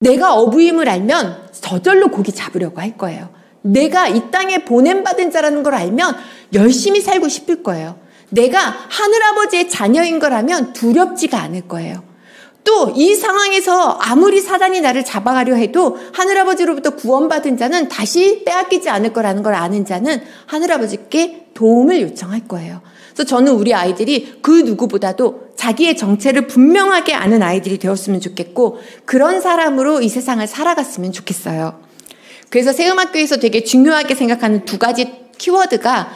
내가 어부임을 알면 저절로 고기 잡으려고 할 거예요. 내가 이 땅에 보냄받은 자라는 걸 알면 열심히 살고 싶을 거예요. 내가 하늘아버지의 자녀인 걸 알면 두렵지가 않을 거예요. 또 이 상황에서 아무리 사단이 나를 잡아가려 해도 하늘아버지로부터 구원받은 자는 다시 빼앗기지 않을 거라는 걸 아는 자는 하늘아버지께 도움을 요청할 거예요. 그래서 저는 우리 아이들이 그 누구보다도 자기의 정체를 분명하게 아는 아이들이 되었으면 좋겠고 그런 사람으로 이 세상을 살아갔으면 좋겠어요. 그래서 세음학교에서 되게 중요하게 생각하는 두 가지 키워드가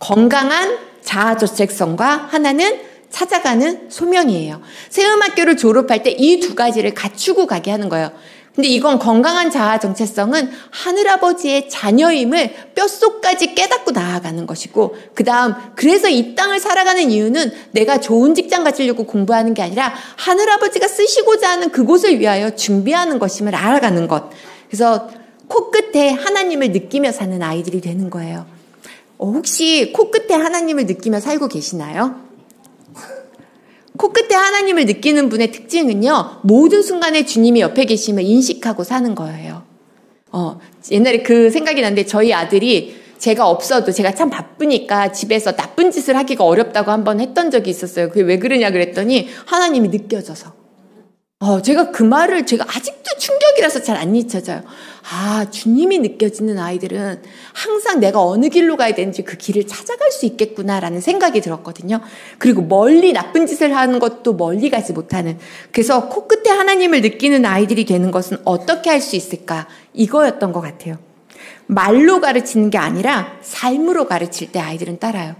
건강한 자아정체성과 하나는 찾아가는 소명이에요. 세음학교를 졸업할 때 이 두 가지를 갖추고 가게 하는 거예요. 근데 이건 건강한 자아 정체성은 하늘아버지의 자녀임을 뼛속까지 깨닫고 나아가는 것이고 그 다음 그래서 이 땅을 살아가는 이유는 내가 좋은 직장 가지려고 공부하는 게 아니라 하늘아버지가 쓰시고자 하는 그곳을 위하여 준비하는 것임을 알아가는 것. 그래서 코끝에 하나님을 느끼며 사는 아이들이 되는 거예요. 혹시 코끝에 하나님을 느끼며 살고 계시나요? 코끝에 하나님을 느끼는 분의 특징은요, 모든 순간에 주님이 옆에 계심을 인식하고 사는 거예요. 옛날에 그 생각이 나는데 저희 아들이 제가 없어도 제가 참 바쁘니까 집에서 나쁜 짓을 하기가 어렵다고 한번 했던 적이 있었어요. 그게 왜 그러냐 그랬더니 하나님이 느껴져서. 제가 그 말을 제가 아직도 충격이라서 잘 안 잊혀져요. 주님이 느껴지는 아이들은 항상 내가 어느 길로 가야 되는지 그 길을 찾아갈 수 있겠구나라는 생각이 들었거든요. 그리고 멀리 나쁜 짓을 하는 것도 멀리 가지 못하는. 그래서 코끝에 하나님을 느끼는 아이들이 되는 것은 어떻게 할 수 있을까? 이거였던 것 같아요. 말로 가르치는 게 아니라 삶으로 가르칠 때 아이들은 따라요.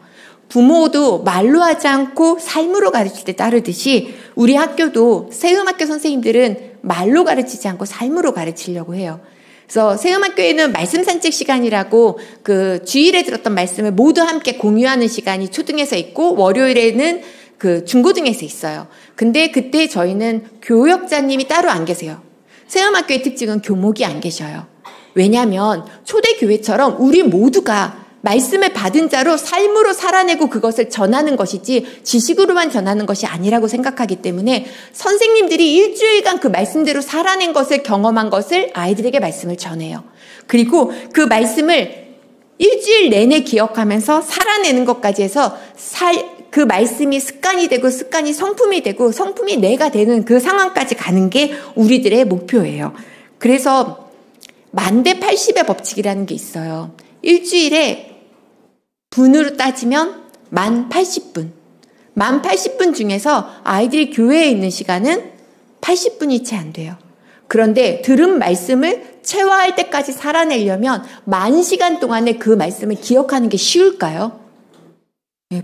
부모도 말로 하지 않고 삶으로 가르칠 때 따르듯이 우리 학교도 세음학교 선생님들은 말로 가르치지 않고 삶으로 가르치려고 해요. 그래서 세음학교에는 말씀 산책 시간이라고 그 주일에 들었던 말씀을 모두 함께 공유하는 시간이 초등에서 있고 월요일에는 그 중고등에서 있어요. 근데 그때 저희는 교역자님이 따로 안 계세요. 세음학교의 특징은 교목이 안 계셔요. 왜냐하면 초대교회처럼 우리 모두가 말씀을 받은 자로 삶으로 살아내고 그것을 전하는 것이지 지식으로만 전하는 것이 아니라고 생각하기 때문에 선생님들이 일주일간 그 말씀대로 살아낸 것을 경험한 것을 아이들에게 말씀을 전해요. 그리고 그 말씀을 일주일 내내 기억하면서 살아내는 것까지 해서 그 말씀이 습관이 되고 습관이 성품이 되고 성품이 내가 되는 그 상황까지 가는 게 우리들의 목표예요. 그래서 만대 80의 법칙이라는 게 있어요. 일주일에 분으로 따지면 만 80분. 만 80분 중에서 아이들이 교회에 있는 시간은 80분이 채 안 돼요. 그런데 들은 말씀을 체화할 때까지 살아내려면 10,000시간 동안에 그 말씀을 기억하는 게 쉬울까요?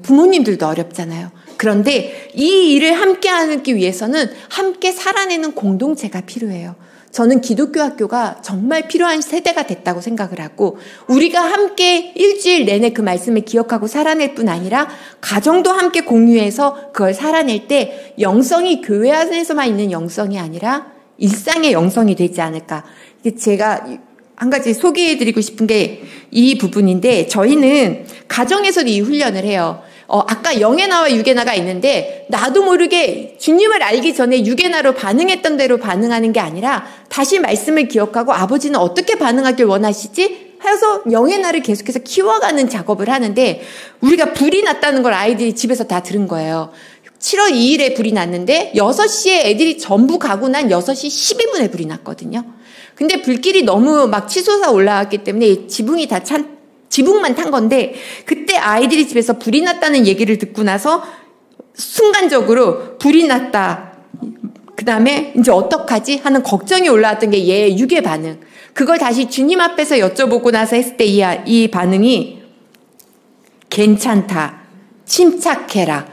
부모님들도 어렵잖아요. 그런데 이 일을 함께 하기 위해서는 함께 살아내는 공동체가 필요해요. 저는 기독교 학교가 정말 필요한 세대가 됐다고 생각을 하고 우리가 함께 일주일 내내 그 말씀을 기억하고 살아낼 뿐 아니라 가정도 함께 공유해서 그걸 살아낼 때 영성이 교회 안에서만 있는 영성이 아니라 일상의 영성이 되지 않을까. 제가 한 가지 소개해드리고 싶은 게 이 부분인데 저희는 가정에서도 이 훈련을 해요. 아까 영에나와 육에나가 있는데 나도 모르게 주님을 알기 전에 육에나로 반응했던 대로 반응하는 게 아니라 다시 말씀을 기억하고 아버지는 어떻게 반응하길 원하시지? 하여서 영에나를 계속해서 키워가는 작업을 하는데 우리가 불이 났다는 걸 아이들이 집에서 다 들은 거예요. 7월 2일에 불이 났는데 6시에 애들이 전부 가고 난 6시 12분에 불이 났거든요. 근데 불길이 너무 막 치솟아 올라왔기 때문에 지붕만 탄 건데 그때 아이들이 집에서 불이 났다는 얘기를 듣고 나서 순간적으로 불이 났다. 그 다음에 이제 어떡하지? 하는 걱정이 올라왔던 게 얘의 육의 반응. 그걸 다시 주님 앞에서 여쭤보고 나서 했을 때 이 반응이 괜찮다. 침착해라.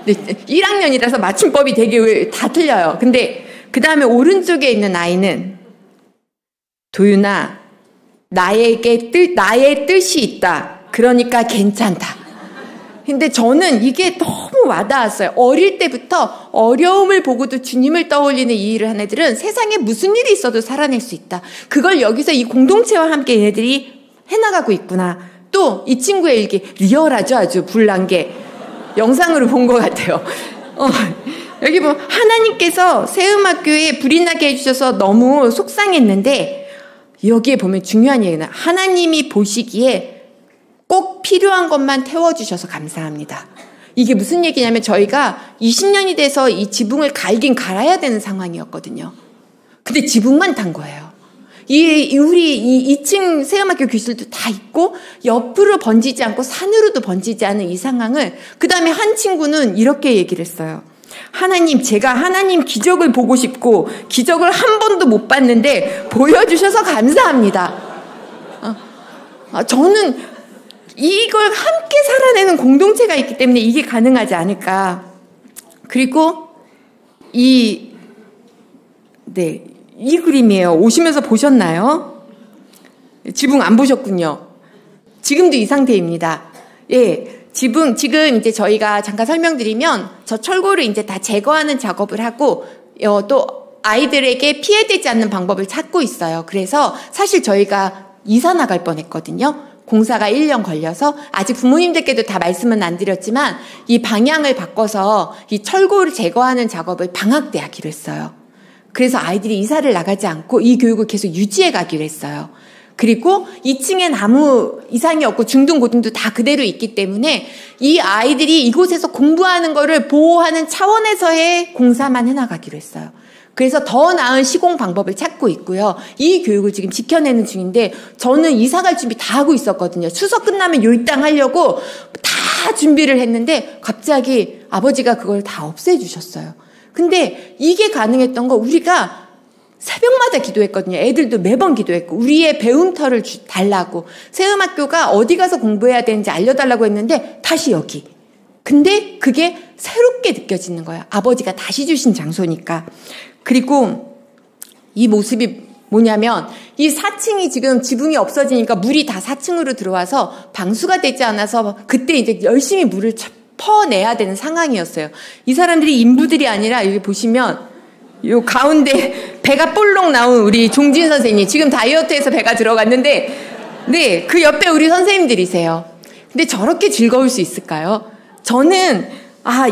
1학년이라서 맞춤법이 되게 다 틀려요. 근데 그 다음에 오른쪽에 있는 아이는 도윤아 나의 뜻이 있다. 그러니까 괜찮다. 근데 저는 이게 너무 와닿았어요. 어릴 때부터 어려움을 보고도 주님을 떠올리는 이 일을 한 애들은 세상에 무슨 일이 있어도 살아낼 수 있다. 그걸 여기서 이 공동체와 함께 얘네들이 해나가고 있구나. 또 이 친구의 일기 리얼하죠. 아주 불난 게 영상으로 본 것 같아요. 여기 보면 하나님께서 세음학교에 불이 나게 해주셔서 너무 속상했는데 여기에 보면 중요한 얘기는 하나님이 보시기에 꼭 필요한 것만 태워주셔서 감사합니다. 이게 무슨 얘기냐면 저희가 20년이 돼서 이 지붕을 갈긴 갈아야 되는 상황이었거든요. 근데 지붕만 탄 거예요. 우리 2층 세음학교 교실도 다 있고 옆으로 번지지 않고 산으로도 번지지 않은 이 상황을 그 다음에 한 친구는 이렇게 얘기를 했어요. 하나님, 제가 하나님 기적을 보고 싶고 기적을 한 번도 못 봤는데 보여주셔서 감사합니다. 저는 이걸 함께 살아내는 공동체가 있기 때문에 이게 가능하지 않을까. 그리고 이 그림이에요. 오시면서 보셨나요? 지붕 안 보셨군요. 지금도 이 상태입니다. 지금 이제 저희가 잠깐 설명드리면 저 철골을 이제 다 제거하는 작업을 하고 또 아이들에게 피해되지 않는 방법을 찾고 있어요. 그래서 사실 저희가 이사 나갈 뻔했거든요. 공사가 1년 걸려서 아직 부모님들께도 다 말씀은 안 드렸지만 이 방향을 바꿔서 이 철골을 제거하는 작업을 방학 때 하기로 했어요. 그래서 아이들이 이사를 나가지 않고 이 교육을 계속 유지해 가기로 했어요. 그리고 2층엔 아무 이상이 없고 중등, 고등도 다 그대로 있기 때문에 이 아이들이 이곳에서 공부하는 거를 보호하는 차원에서의 공사만 해나가기로 했어요. 그래서 더 나은 시공 방법을 찾고 있고요. 이 교육을 지금 지켜내는 중인데 저는 이사갈 준비 다 하고 있었거든요. 추석 끝나면 율당 하려고 다 준비를 했는데 갑자기 아버지가 그걸 다 없애주셨어요. 근데 이게 가능했던 거 우리가 새벽마다 기도했거든요. 애들도 매번 기도했고 우리의 배움터를 달라고 세음학교가 어디 가서 공부해야 되는지 알려달라고 했는데 다시 여기. 근데 그게 새롭게 느껴지는 거예요. 아버지가 다시 주신 장소니까. 그리고 이 모습이 뭐냐면 이 4층이 지금 지붕이 없어지니까 물이 다 4층으로 들어와서 방수가 되지 않아서 그때 이제 열심히 물을 퍼내야 되는 상황이었어요. 이 사람들이 인부들이 아니라 여기 보시면 요 가운데 배가 볼록 나온 우리 종진 선생님 지금 다이어트해서 배가 들어갔는데 네, 그 옆에 우리 선생님들이세요. 근데 저렇게 즐거울 수 있을까요? 저는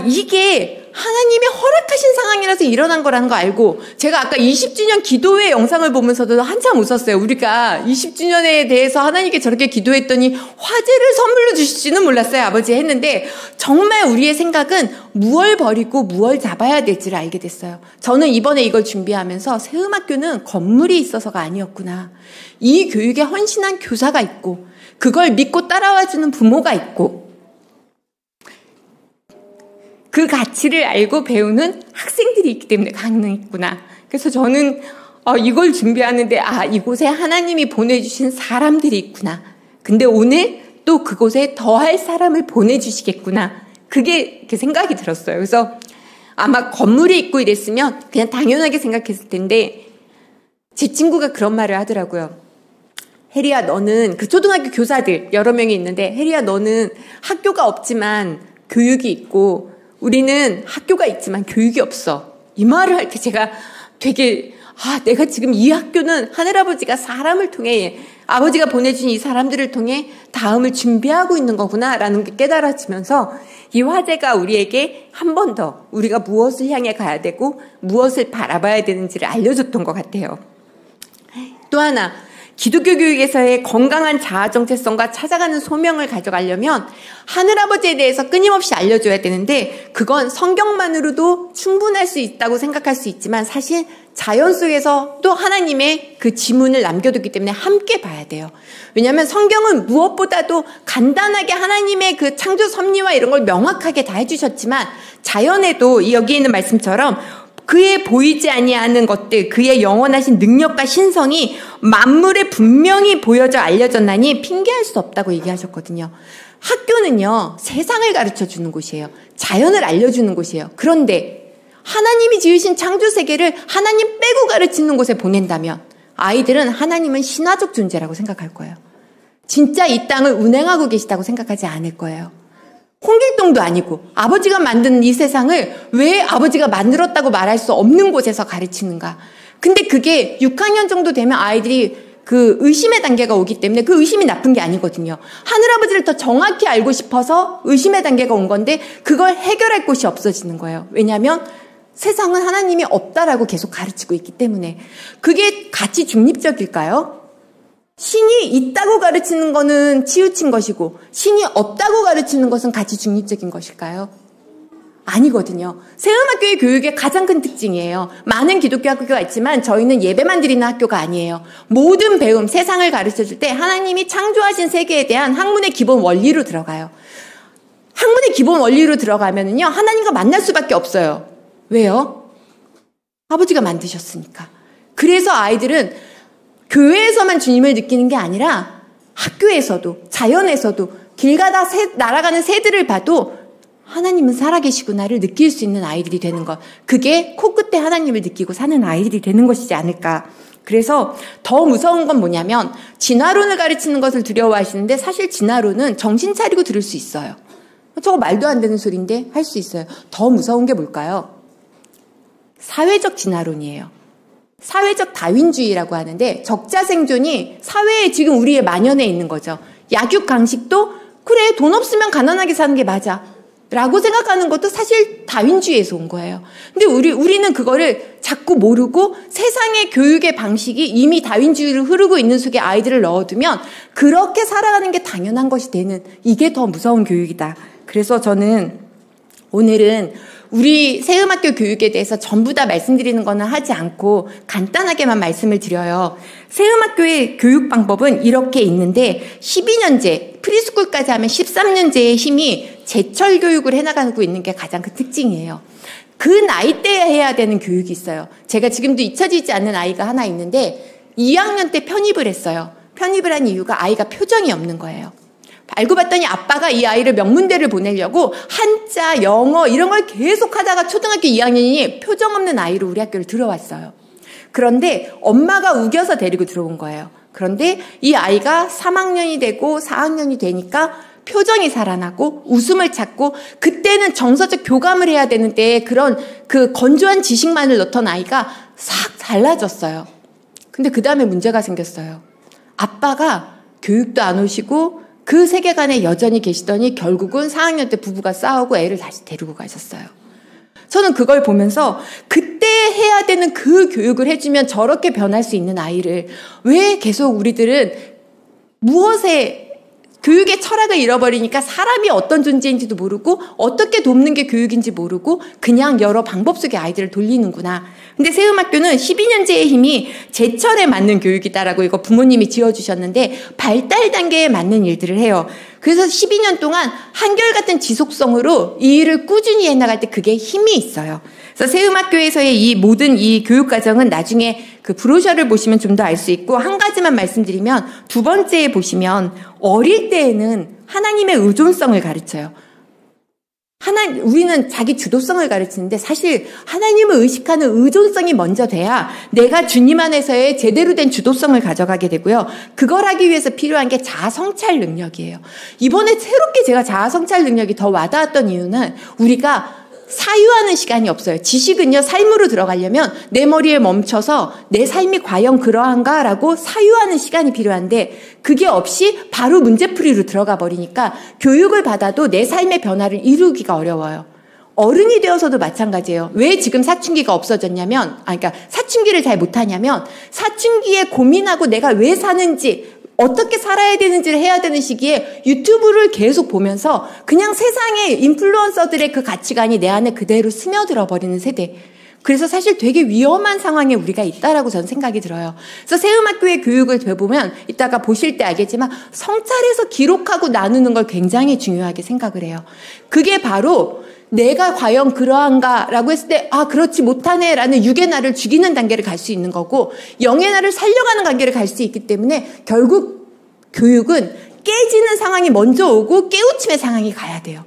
이게 하나님이 허락하신 상황이라서 일어난 거라는 거 알고 제가 아까 20주년 기도회 영상을 보면서도 한참 웃었어요. 우리가 20주년에 대해서 하나님께 저렇게 기도했더니 화제를 선물로 주실지는 몰랐어요. 아버지 했는데 정말 우리의 생각은 무얼 버리고 무얼 잡아야 될지를 알게 됐어요. 저는 이번에 이걸 준비하면서 세음학교는 건물이 있어서가 아니었구나. 이 교육에 헌신한 교사가 있고 그걸 믿고 따라와주는 부모가 있고 그 가치를 알고 배우는 학생들이 있기 때문에 가능했구나. 그래서 저는 이걸 준비하는데 이곳에 하나님이 보내주신 사람들이 있구나. 근데 오늘 또 그곳에 더할 사람을 보내주시겠구나. 그게 이렇게 생각이 들었어요. 그래서 아마 건물이 있고 이랬으면 그냥 당연하게 생각했을 텐데 제 친구가 그런 말을 하더라고요. 혜리야 너는 그 초등학교 교사들 여러 명이 있는데 혜리야 너는 학교가 없지만 교육이 있고 우리는 학교가 있지만 교육이 없어. 이 말을 할 때 제가 되게 내가 지금 이 학교는 하늘아버지가 사람을 통해 아버지가 보내준 이 사람들을 통해 다음을 준비하고 있는 거구나 라는 게 깨달아지면서 이 화제가 우리에게 한 번 더 우리가 무엇을 향해 가야 되고 무엇을 바라봐야 되는지를 알려줬던 것 같아요. 또 하나 기독교 교육에서의 건강한 자아 정체성과 찾아가는 소명을 가져가려면 하늘아버지에 대해서 끊임없이 알려줘야 되는데 그건 성경만으로도 충분할 수 있다고 생각할 수 있지만 사실 자연 속에서 또 하나님의 그 지문을 남겨뒀기 때문에 함께 봐야 돼요. 왜냐하면 성경은 무엇보다도 간단하게 하나님의 그 창조 섭리와 이런 걸 명확하게 다 해주셨지만 자연에도 여기 있는 말씀처럼 그의 보이지 아니하는 것들, 그의 영원하신 능력과 신성이 만물에 분명히 보여져 알려졌나니 핑계할 수 없다고 얘기하셨거든요. 학교는요, 세상을 가르쳐주는 곳이에요. 자연을 알려주는 곳이에요. 그런데 하나님이 지으신 창조 세계를 하나님 빼고 가르치는 곳에 보낸다면 아이들은 하나님은 신화적 존재라고 생각할 거예요. 진짜 이 땅을 운행하고 계시다고 생각하지 않을 거예요. 홍길동도 아니고 아버지가 만든 이 세상을 왜 아버지가 만들었다고 말할 수 없는 곳에서 가르치는가. 근데 그게 6학년 정도 되면 아이들이 그 의심의 단계가 오기 때문에 그 의심이 나쁜 게 아니거든요. 하늘아버지를 더 정확히 알고 싶어서 의심의 단계가 온 건데 그걸 해결할 곳이 없어지는 거예요. 왜냐하면 세상은 하나님이 없다라고 계속 가르치고 있기 때문에. 그게 가치 중립적일까요? 신이 있다고 가르치는 거는 치우친 것이고 신이 없다고 가르치는 것은 가치 중립적인 것일까요? 아니거든요. 세음학교의 교육의 가장 큰 특징이에요. 많은 기독교 학교가 있지만 저희는 예배만 드리는 학교가 아니에요. 모든 배움, 세상을 가르쳐줄 때 하나님이 창조하신 세계에 대한 학문의 기본 원리로 들어가요. 학문의 기본 원리로 들어가면은요, 하나님과 만날 수밖에 없어요. 왜요? 아버지가 만드셨으니까. 그래서 아이들은 교회에서만 주님을 느끼는 게 아니라 학교에서도 자연에서도 길 가다 날아가는 새들을 봐도 하나님은 살아계시구나를 느낄 수 있는 아이들이 되는 것. 그게 코끝에 하나님을 느끼고 사는 아이들이 되는 것이지 않을까. 그래서 더 무서운 건 뭐냐면 진화론을 가르치는 것을 두려워하시는데 사실 진화론은 정신 차리고 들을 수 있어요. 저거 말도 안 되는 소리인데 할 수 있어요. 더 무서운 게 뭘까요? 사회적 진화론이에요. 사회적 다윈주의라고 하는데 적자생존이 사회에 지금 우리의 만연해 있는 거죠. 약육 강식도 그래 돈 없으면 가난하게 사는 게 맞아 라고 생각하는 것도 사실 다윈주의에서 온 거예요. 근데 우리는 그거를 자꾸 모르고 세상의 교육의 방식이 이미 다윈주의로 흐르고 있는 속에 아이들을 넣어두면 그렇게 살아가는 게 당연한 것이 되는, 이게 더 무서운 교육이다. 그래서 저는 오늘은 우리 세음학교 교육에 대해서 전부 다 말씀드리는 거는 하지 않고 간단하게만 말씀을 드려요. 세음학교의 교육 방법은 이렇게 있는데 12년제, 프리스쿨까지 하면 13년제의 힘이 제철 교육을 해나가고 있는 게 가장 큰 특징이에요. 그 나이대에 해야 되는 교육이 있어요. 제가 지금도 잊혀지지 않는 아이가 하나 있는데 2학년 때 편입을 했어요. 편입을 한 이유가 아이가 표정이 없는 거예요. 알고 봤더니 아빠가 이 아이를 명문대를 보내려고 한자, 영어 이런 걸 계속 하다가 초등학교 2학년이 표정 없는 아이로 우리 학교를 들어왔어요. 그런데 엄마가 우겨서 데리고 들어온 거예요. 그런데 이 아이가 3학년이 되고 4학년이 되니까 표정이 살아나고 웃음을 찾고, 그때는 정서적 교감을 해야 되는데 그런 그 건조한 지식만을 넣던 아이가 싹 달라졌어요. 근데 그 다음에 문제가 생겼어요. 아빠가 교육도 안 오시고 그 세계관에 여전히 계시더니 결국은 4학년 때 부부가 싸우고 애를 다시 데리고 가셨어요. 저는 그걸 보면서 그때 해야 되는 그 교육을 해주면 저렇게 변할 수 있는 아이를 왜 계속 우리들은 무엇에 교육의 철학을 잃어버리니까 사람이 어떤 존재인지도 모르고 어떻게 돕는 게 교육인지 모르고 그냥 여러 방법 속에 아이들을 돌리는구나. 근데 세움학교는 12년제의 힘이 제철에 맞는 교육이다라고 이거 부모님이 지어주셨는데 발달 단계에 맞는 일들을 해요. 그래서 12년 동안 한결같은 지속성으로 이 일을 꾸준히 해나갈 때 그게 힘이 있어요. 그래서 세움학교에서의 이 모든 이 교육과정은 나중에 그 브로셔를 보시면 좀 더 알 수 있고, 한 가지만 말씀드리면 두 번째에 보시면 어릴 때에는 하나님의 의존성을 가르쳐요. 우리는 자기 주도성을 가르치는데 사실 하나님을 의식하는 의존성이 먼저 돼야 내가 주님 안에서의 제대로 된 주도성을 가져가게 되고요. 그걸 하기 위해서 필요한 게 자아성찰 능력이에요. 이번에 새롭게 제가 자아성찰 능력이 더 와닿았던 이유는 우리가 사유하는 시간이 없어요. 지식은요, 삶으로 들어가려면 내 머리에 멈춰서 내 삶이 과연 그러한가라고 사유하는 시간이 필요한데 그게 없이 바로 문제풀이로 들어가 버리니까 교육을 받아도 내 삶의 변화를 이루기가 어려워요. 어른이 되어서도 마찬가지예요. 왜 지금 사춘기가 없어졌냐면, 그러니까 사춘기를 잘 못하냐면 사춘기에 고민하고 내가 왜 사는지, 어떻게 살아야 되는지를 해야 되는 시기에 유튜브를 계속 보면서 그냥 세상의 인플루언서들의 그 가치관이 내 안에 그대로 스며들어 버리는 세대. 그래서 사실 되게 위험한 상황에 우리가 있다라고 저는 생각이 들어요. 그래서 세움학교의 교육을 되보면 이따가 보실 때 알겠지만 성찰해서 기록하고 나누는 걸 굉장히 중요하게 생각을 해요. 그게 바로 내가 과연 그러한가라고 했을 때 그렇지 못하네 라는 육의 나를 죽이는 단계를 갈 수 있는 거고, 영의 나를 살려가는 단계를 갈 수 있기 때문에 결국 교육은 깨지는 상황이 먼저 오고 깨우침의 상황이 가야 돼요.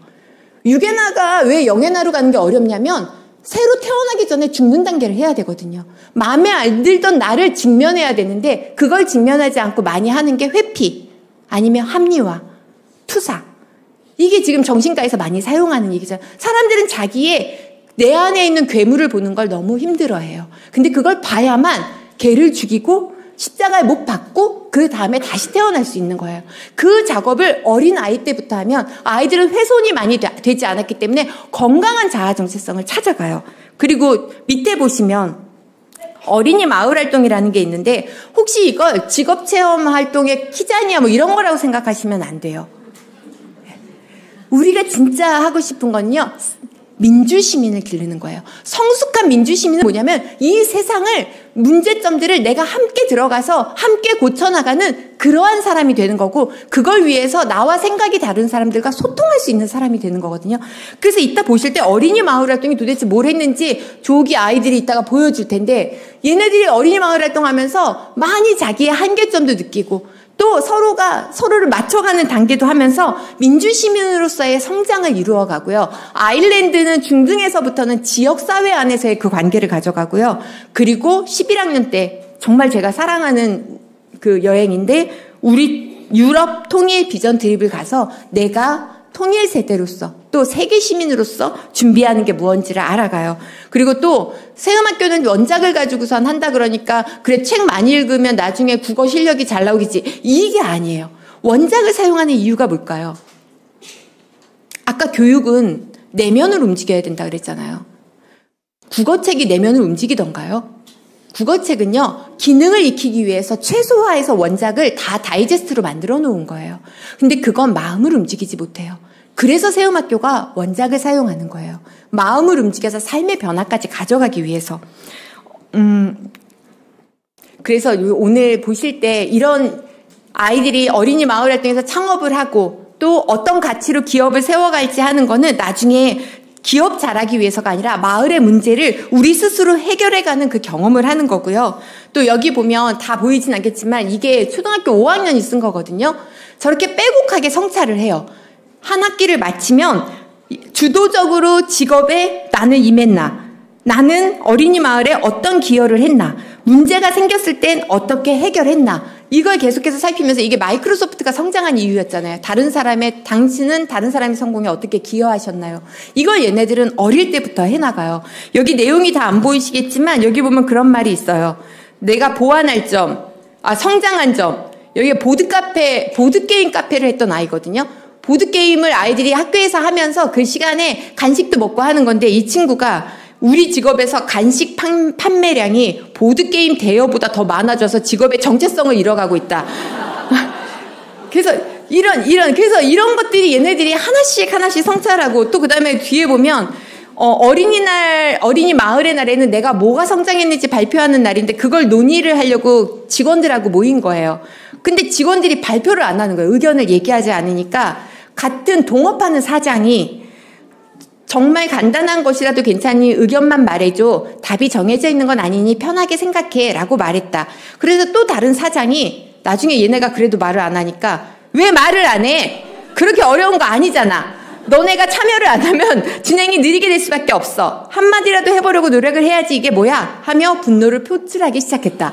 육의 나가 왜 영의 나로 가는 게 어렵냐면 새로 태어나기 전에 죽는 단계를 해야 되거든요. 마음에 안 들던 나를 직면해야 되는데 그걸 직면하지 않고 많이 하는 게 회피 아니면 합리화, 투사. 이게 지금 정신과에서 많이 사용하는 얘기잖아요. 사람들은 자기의 내 안에 있는 괴물을 보는 걸 너무 힘들어해요. 근데 그걸 봐야만 걔를 죽이고 십자가에 못 박고 그 다음에 다시 태어날 수 있는 거예요. 그 작업을 어린 아이 때부터 하면 아이들은 훼손이 많이 되지 않았기 때문에 건강한 자아 정체성을 찾아가요. 그리고 밑에 보시면 어린이 마을 활동이라는 게 있는데 혹시 이걸 직업체험 활동의 키자니아 이런 거라고 생각하시면 안 돼요. 우리가 진짜 하고 싶은 건요, 민주시민을 기르는 거예요. 성숙한 민주시민은 뭐냐면 이 세상을, 문제점들을 내가 함께 들어가서 함께 고쳐나가는 그러한 사람이 되는 거고, 그걸 위해서 나와 생각이 다른 사람들과 소통할 수 있는 사람이 되는 거거든요. 그래서 이따 보실 때 어린이 마을 활동이 도대체 뭘 했는지 조기 아이들이 이따가 보여줄 텐데, 얘네들이 어린이 마을 활동하면서 많이 자기의 한계점도 느끼고 또 서로가 서로를 맞춰가는 단계도 하면서 민주시민으로서의 성장을 이루어가고요. 아일랜드는 중등에서부터는 지역사회 안에서의 그 관계를 가져가고요. 그리고 11학년 때 정말 제가 사랑하는 그 여행인데, 우리 유럽 통일 비전 트립을 가서 내가 통일 세대로서 또 세계 시민으로서 준비하는 게 무엇인지를 알아가요. 그리고 또 세움학교는 원작을 가지고선 한다 그러니까 그래 책 많이 읽으면 나중에 국어 실력이 잘 나오겠지, 이게 아니에요. 원작을 사용하는 이유가 뭘까요? 아까 교육은 내면을 움직여야 된다 그랬잖아요. 국어책이 내면을 움직이던가요? 국어책은요, 기능을 익히기 위해서 최소화해서 원작을 다 다이제스트로 만들어 놓은 거예요. 근데 그건 마음을 움직이지 못해요. 그래서 세움학교가 원작을 사용하는 거예요. 마음을 움직여서 삶의 변화까지 가져가기 위해서. 그래서 오늘 보실 때 이런 아이들이 어린이 마을 활동에서 창업을 하고 또 어떤 가치로 기업을 세워갈지 하는 거는 나중에 기업 잘하기 위해서가 아니라 마을의 문제를 우리 스스로 해결해가는 그 경험을 하는 거고요. 또 여기 보면 다 보이진 않겠지만 이게 초등학교 5학년이 쓴 거거든요. 저렇게 빼곡하게 성찰을 해요. 한 학기를 마치면 주도적으로 직업에 나는 임했나, 나는 어린이 마을에 어떤 기여를 했나, 문제가 생겼을 땐 어떻게 해결했나, 이걸 계속해서 살피면서 이게 마이크로소프트가 성장한 이유였잖아요. 당신은 다른 사람의 성공에 어떻게 기여하셨나요? 이걸 얘네들은 어릴 때부터 해나가요. 여기 내용이 다 안 보이시겠지만 여기 보면 그런 말이 있어요. 내가 보완할 점, 성장한 점. 여기 보드게임 카페를 했던 아이거든요. 보드게임을 아이들이 학교에서 하면서 그 시간에 간식도 먹고 하는 건데 이 친구가 우리 직업에서 간식 판매량이 보드게임 대여보다 더 많아져서 직업의 정체성을 잃어가고 있다. 그래서 그래서 이런 것들이 얘네들이 하나씩 성찰하고 또 그 다음에 뒤에 보면 어린이 마을의 날에는 내가 뭐가 성장했는지 발표하는 날인데 그걸 논의를 하려고 직원들하고 모인 거예요. 근데 직원들이 발표를 안 하는 거예요. 의견을 얘기하지 않으니까 같은 동업하는 사장이 정말 간단한 것이라도 괜찮니 의견만 말해줘. 답이 정해져 있는 건 아니니 편하게 생각해 라고 말했다. 그래서 또 다른 사장이 나중에 얘네가 그래도 말을 안 하니까 왜 말을 안 해? 그렇게 어려운 거 아니잖아. 너네가 참여를 안 하면 진행이 느리게 될 수밖에 없어. 한마디라도 해보려고 노력을 해야지 이게 뭐야? 하며 분노를 표출하기 시작했다.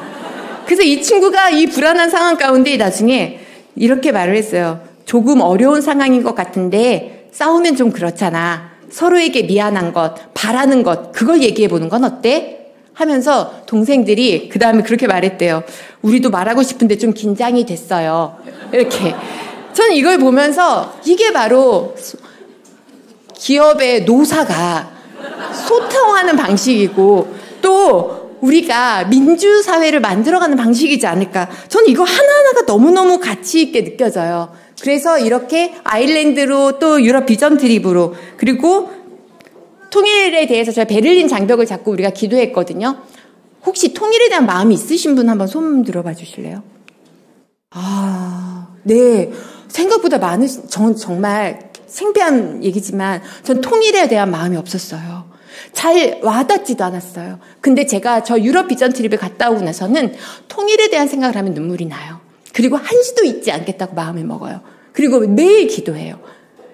그래서 이 친구가 이 불안한 상황 가운데 나중에 이렇게 말을 했어요. 조금 어려운 상황인 것 같은데 싸우면 좀 그렇잖아. 서로에게 미안한 것, 바라는 것, 그걸 얘기해보는 건 어때? 하면서 동생들이 그 다음에 그렇게 말했대요. 우리도 말하고 싶은데 좀 긴장이 됐어요. 이렇게. 저는 이걸 보면서 이게 바로 기업의 노사가 소통하는 방식이고 또 우리가 민주사회를 만들어가는 방식이지 않을까. 저는 이거 하나하나가 너무너무 가치 있게 느껴져요. 그래서 이렇게 아일랜드로 또 유럽 비전 트립으로 그리고 통일에 대해서 저희 베를린 장벽을 잡고 우리가 기도했거든요. 혹시 통일에 대한 마음이 있으신 분 한번 손 들어봐 주실래요? 네. 생각보다 전 정말 생배한 얘기지만 전 통일에 대한 마음이 없었어요. 잘 와닿지도 않았어요. 근데 제가 저 유럽 비전 트립에 갔다 오고 나서는 통일에 대한 생각을 하면 눈물이 나요. 그리고 한시도 잊지 않겠다고 마음을 먹어요. 그리고 매일 기도해요.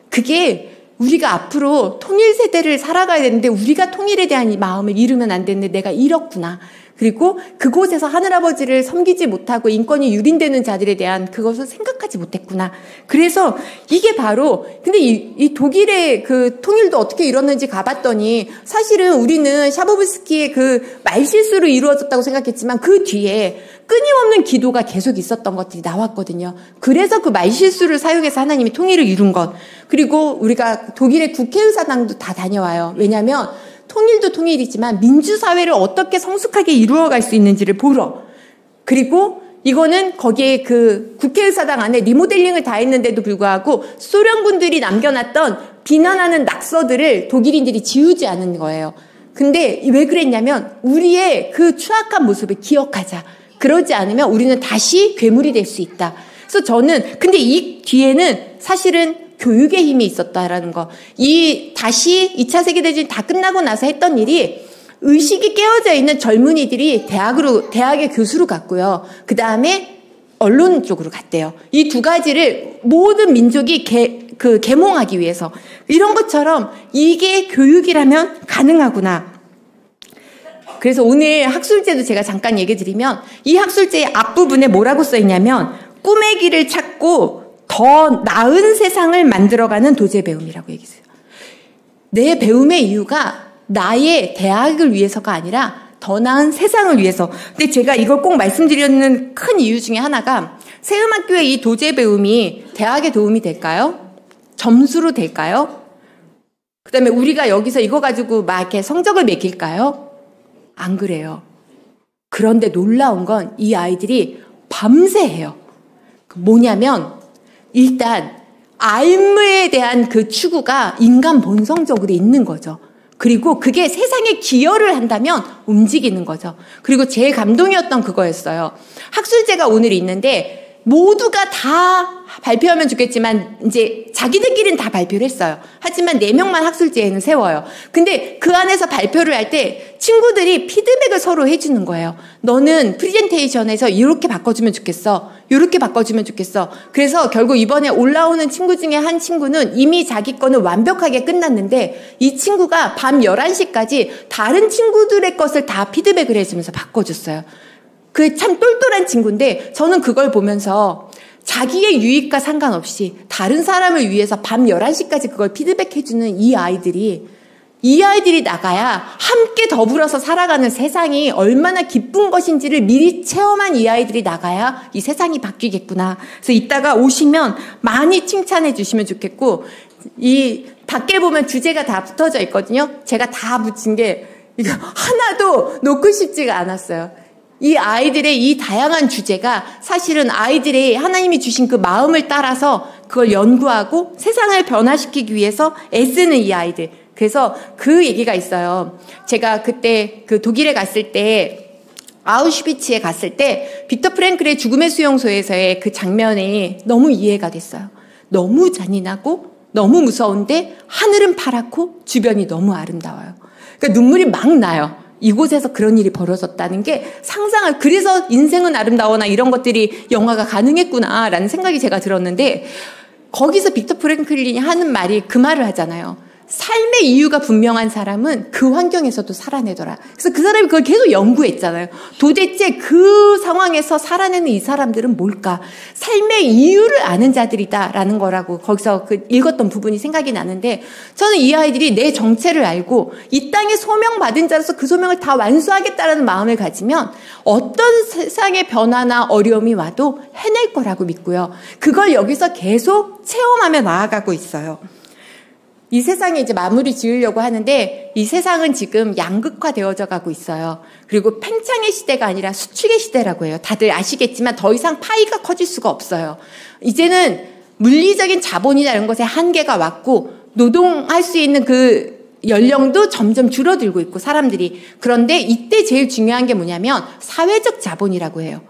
그게 우리가 앞으로 통일 세대를 살아가야 되는데 우리가 통일에 대한 이 마음을 잃으면 안 되는데 내가 잃었구나. 그리고 그곳에서 하늘아버지를 섬기지 못하고 인권이 유린되는 자들에 대한 그것을 생각하지 못했구나. 그래서 이게 바로 근데 이 독일의 그 통일도 어떻게 이뤘는지 가봤더니 사실은 우리는 샤보브스키의 그 말실수로 이루어졌다고 생각했지만 그 뒤에 끊임없는 기도가 계속 있었던 것들이 나왔거든요. 그래서 그 말실수를 사용해서 하나님이 통일을 이룬 것. 그리고 우리가 독일의 국회의사당도 다 다녀와요. 왜냐하면 통일도 통일이지만 민주사회를 어떻게 성숙하게 이루어갈 수 있는지를 보러. 그리고 이거는 거기에 그 국회의사당 안에 리모델링을 다 했는데도 불구하고 소련군들이 남겨놨던 비난하는 낙서들을 독일인들이 지우지 않은 거예요. 근데 왜 그랬냐면 우리의 그 추악한 모습을 기억하자. 그러지 않으면 우리는 다시 괴물이 될 수 있다. 그래서 저는 근데 이 뒤에는 사실은 교육의 힘이 있었다라는 거. 다시 2차 세계대전이 다 끝나고 나서 했던 일이 의식이 깨어져 있는 젊은이들이 대학의 교수로 갔고요. 그 다음에 언론 쪽으로 갔대요. 이 두 가지를 모든 민족이 계몽하기 위해서. 이런 것처럼 이게 교육이라면 가능하구나. 그래서 오늘 학술제도 제가 잠깐 얘기 드리면 이 학술제의 앞부분에 뭐라고 써 있냐면 꿈의 길을 찾고 더 나은 세상을 만들어가는 도제 배움이라고 얘기했어요. 내 배움의 이유가 나의 대학을 위해서가 아니라 더 나은 세상을 위해서. 근데 제가 이걸 꼭 말씀드리는 큰 이유 중에 하나가 세음학교의 이 도제 배움이 대학에 도움이 될까요? 점수로 될까요? 그 다음에 우리가 여기서 이거 가지고 막 이렇게 성적을 매길까요? 안 그래요. 그런데 놀라운 건 이 아이들이 밤새 해요. 뭐냐면 일단 알무에 대한 그 추구가 인간 본성적으로 있는 거죠. 그리고 그게 세상에 기여를 한다면 움직이는 거죠. 그리고 제일 감동이었던 그거였어요. 학술제가 오늘 있는데 모두가 다 발표하면 좋겠지만 이제 자기들끼리는 다 발표를 했어요. 하지만 4명만 학술지에는 세워요. 근데 그 안에서 발표를 할 때 친구들이 피드백을 서로 해주는 거예요. 너는 프레젠테이션에서 이렇게 바꿔주면 좋겠어. 이렇게 바꿔주면 좋겠어. 그래서 결국 이번에 올라오는 친구 중에 한 친구는 이미 자기 거는 완벽하게 끝났는데 이 친구가 밤 11시까지 다른 친구들의 것을 다 피드백을 해주면서 바꿔줬어요. 그 참 똘똘한 친구인데 저는 그걸 보면서 자기의 유익과 상관없이 다른 사람을 위해서 밤 11시까지 그걸 피드백해주는 이 아이들이 나가야 함께 더불어서 살아가는 세상이 얼마나 기쁜 것인지를 미리 체험한 이 아이들이 나가야 이 세상이 바뀌겠구나. 그래서 이따가 오시면 많이 칭찬해 주시면 좋겠고, 이 밖에 보면 주제가 다 붙어져 있거든요. 제가 다 붙인 게 이거 하나도 놓고 싶지가 않았어요. 이 아이들의 이 다양한 주제가 사실은 아이들이 하나님이 주신 그 마음을 따라서 그걸 연구하고 세상을 변화시키기 위해서 애쓰는 이 아이들. 그래서 그 얘기가 있어요. 제가 그때 그 독일에 갔을 때 아우슈비츠에 갔을 때 빅터 프랭클의 죽음의 수용소에서의 그 장면이 너무 이해가 됐어요. 너무 잔인하고 너무 무서운데 하늘은 파랗고 주변이 너무 아름다워요. 그러니까 눈물이 막 나요. 이곳에서 그런 일이 벌어졌다는 게 그래서 인생은 아름다워나 이런 것들이 영화가 가능했구나라는 생각이 제가 들었는데, 거기서 빅터 프랭클린이 하는 말이 그 말을 하잖아요. 삶의 이유가 분명한 사람은 그 환경에서도 살아내더라. 그래서 그 사람이 그걸 계속 연구했잖아요. 도대체 그 상황에서 살아내는 이 사람들은 뭘까? 삶의 이유를 아는 자들이다라는 거라고 거기서 그 읽었던 부분이 생각이 나는데, 저는 이 아이들이 내 정체를 알고 이 땅에 소명받은 자로서 그 소명을 다 완수하겠다라는 마음을 가지면 어떤 세상의 변화나 어려움이 와도 해낼 거라고 믿고요. 그걸 여기서 계속 체험하며 나아가고 있어요. 이 세상에 이제 마무리 지으려고 하는데 이 세상은 지금 양극화되어져 가고 있어요. 그리고 팽창의 시대가 아니라 수축의 시대라고 해요. 다들 아시겠지만 더 이상 파이가 커질 수가 없어요. 이제는 물리적인 자본이나 이런 것에 한계가 왔고 노동할 수 있는 그 연령도 점점 줄어들고 있고 사람들이. 그런데 이때 제일 중요한 게 뭐냐면 사회적 자본이라고 해요.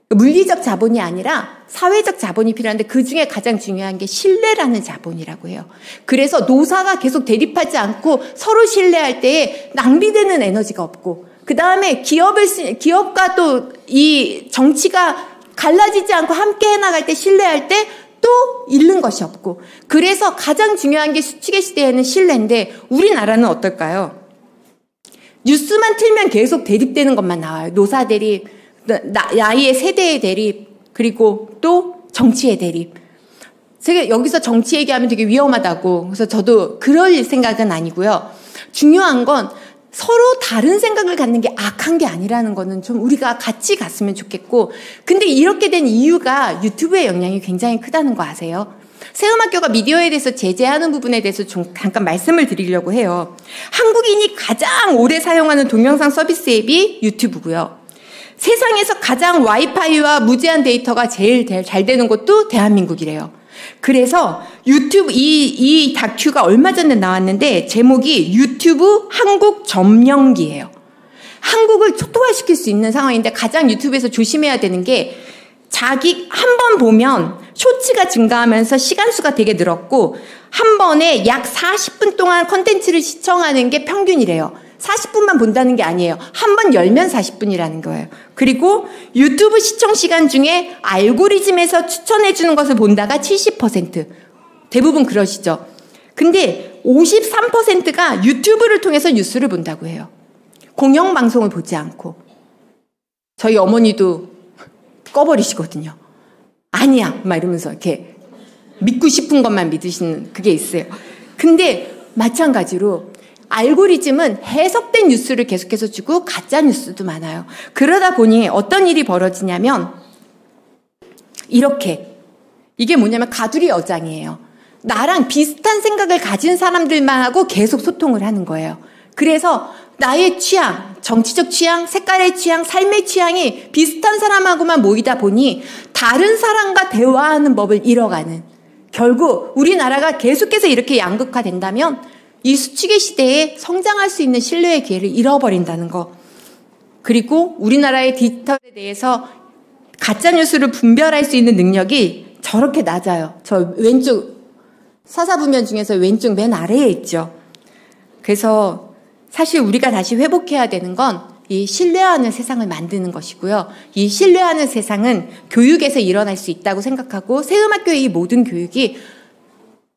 물리적 자본이 아니라 사회적 자본이 필요한데 그중에 가장 중요한 게 신뢰라는 자본이라고 해요. 그래서 노사가 계속 대립하지 않고 서로 신뢰할 때에 낭비되는 에너지가 없고, 그 다음에 기업과 또 이 정치가 갈라지지 않고 함께 해나갈 때 신뢰할 때 또 잃는 것이 없고, 그래서 가장 중요한 게 수축의 시대에는 신뢰인데 우리나라는 어떨까요? 뉴스만 틀면 계속 대립되는 것만 나와요. 노사 대립, 나이의 세대의 대립, 그리고 또 정치의 대립. 제가 여기서 정치 얘기하면 되게 위험하다고, 그래서 저도 그럴 생각은 아니고요. 중요한 건 서로 다른 생각을 갖는 게 악한 게 아니라는 거는 좀 우리가 같이 갔으면 좋겠고, 근데 이렇게 된 이유가 유튜브의 영향이 굉장히 크다는 거 아세요? 세움학교가 미디어에 대해서 제재하는 부분에 대해서 좀 잠깐 말씀을 드리려고 해요. 한국인이 가장 오래 사용하는 동영상 서비스 앱이 유튜브고요. 세상에서 가장 와이파이와 무제한 데이터가 제일 잘 되는 곳도 대한민국이래요. 그래서 유튜브 이 다큐가 얼마 전에 나왔는데 제목이 유튜브 한국 점령기예요. 한국을 초토화시킬 수 있는 상황인데 가장 유튜브에서 조심해야 되는 게 자기 한 번 보면 쇼츠가 증가하면서 시간수가 되게 늘었고 한 번에 약 40분 동안 콘텐츠를 시청하는 게 평균이래요. 40분만 본다는 게 아니에요. 한 번 열면 40분이라는 거예요. 그리고 유튜브 시청 시간 중에 알고리즘에서 추천해주는 것을 본다가 70%. 대부분 그러시죠. 근데 53%가 유튜브를 통해서 뉴스를 본다고 해요. 공영방송을 보지 않고. 저희 어머니도 꺼버리시거든요. 아니야 막 이러면서 이렇게 믿고 싶은 것만 믿으시는 그게 있어요. 근데 마찬가지로 알고리즘은 해석된 뉴스를 계속해서 주고 가짜 뉴스도 많아요. 그러다 보니 어떤 일이 벌어지냐면 이게 뭐냐면 가두리 어장이에요. 나랑 비슷한 생각을 가진 사람들만 하고 계속 소통을 하는 거예요. 그래서 나의 취향, 정치적 취향, 색깔의 취향, 삶의 취향이 비슷한 사람하고만 모이다 보니 다른 사람과 대화하는 법을 잃어가는, 결국 우리나라가 계속해서 이렇게 양극화된다면 이 수축의 시대에 성장할 수 있는 신뢰의 기회를 잃어버린다는 거. 그리고 우리나라의 디지털에 대해서 가짜뉴스를 분별할 수 있는 능력이 저렇게 낮아요. 저 왼쪽 사사부면 중에서 왼쪽 맨 아래에 있죠. 그래서 사실 우리가 다시 회복해야 되는 건 이 신뢰하는 세상을 만드는 것이고요. 이 신뢰하는 세상은 교육에서 일어날 수 있다고 생각하고 세음학교의 이 모든 교육이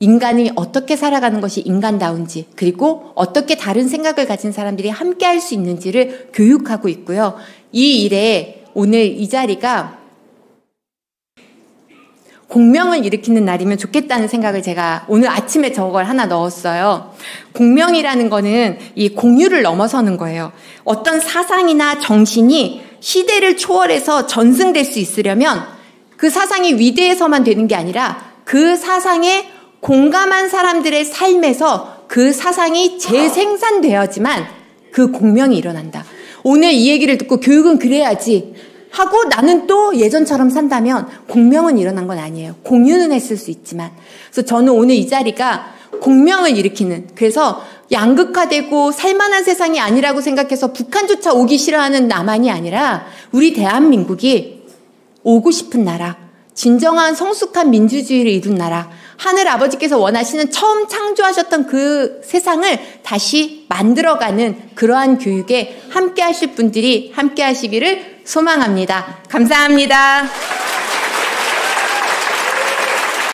인간이 어떻게 살아가는 것이 인간다운지, 그리고 어떻게 다른 생각을 가진 사람들이 함께 할 수 있는지를 교육하고 있고요. 이 일에 오늘 이 자리가 공명을 일으키는 날이면 좋겠다는 생각을 제가 오늘 아침에 저걸 하나 넣었어요. 공명이라는 거는 이 공유를 넘어서는 거예요. 어떤 사상이나 정신이 시대를 초월해서 전승될 수 있으려면 그 사상이 위대해서만 되는 게 아니라 그 사상에 공감한 사람들의 삶에서 그 사상이 재생산되어야지만 그 공명이 일어난다. 오늘 이 얘기를 듣고 교육은 그래야지 하고 나는 또 예전처럼 산다면 공명은 일어난 건 아니에요. 공유는 했을 수 있지만. 그래서 저는 오늘 이 자리가 공명을 일으키는, 그래서 양극화되고 살만한 세상이 아니라고 생각해서 북한조차 오기 싫어하는 남한이 아니라 우리 대한민국이 오고 싶은 나라, 진정한 성숙한 민주주의를 이룬 나라, 하늘 아버지께서 원하시는 처음 창조하셨던 그 세상을 다시 만들어가는 그러한 교육에 함께 하실 분들이 함께 하시기를 소망합니다. 감사합니다.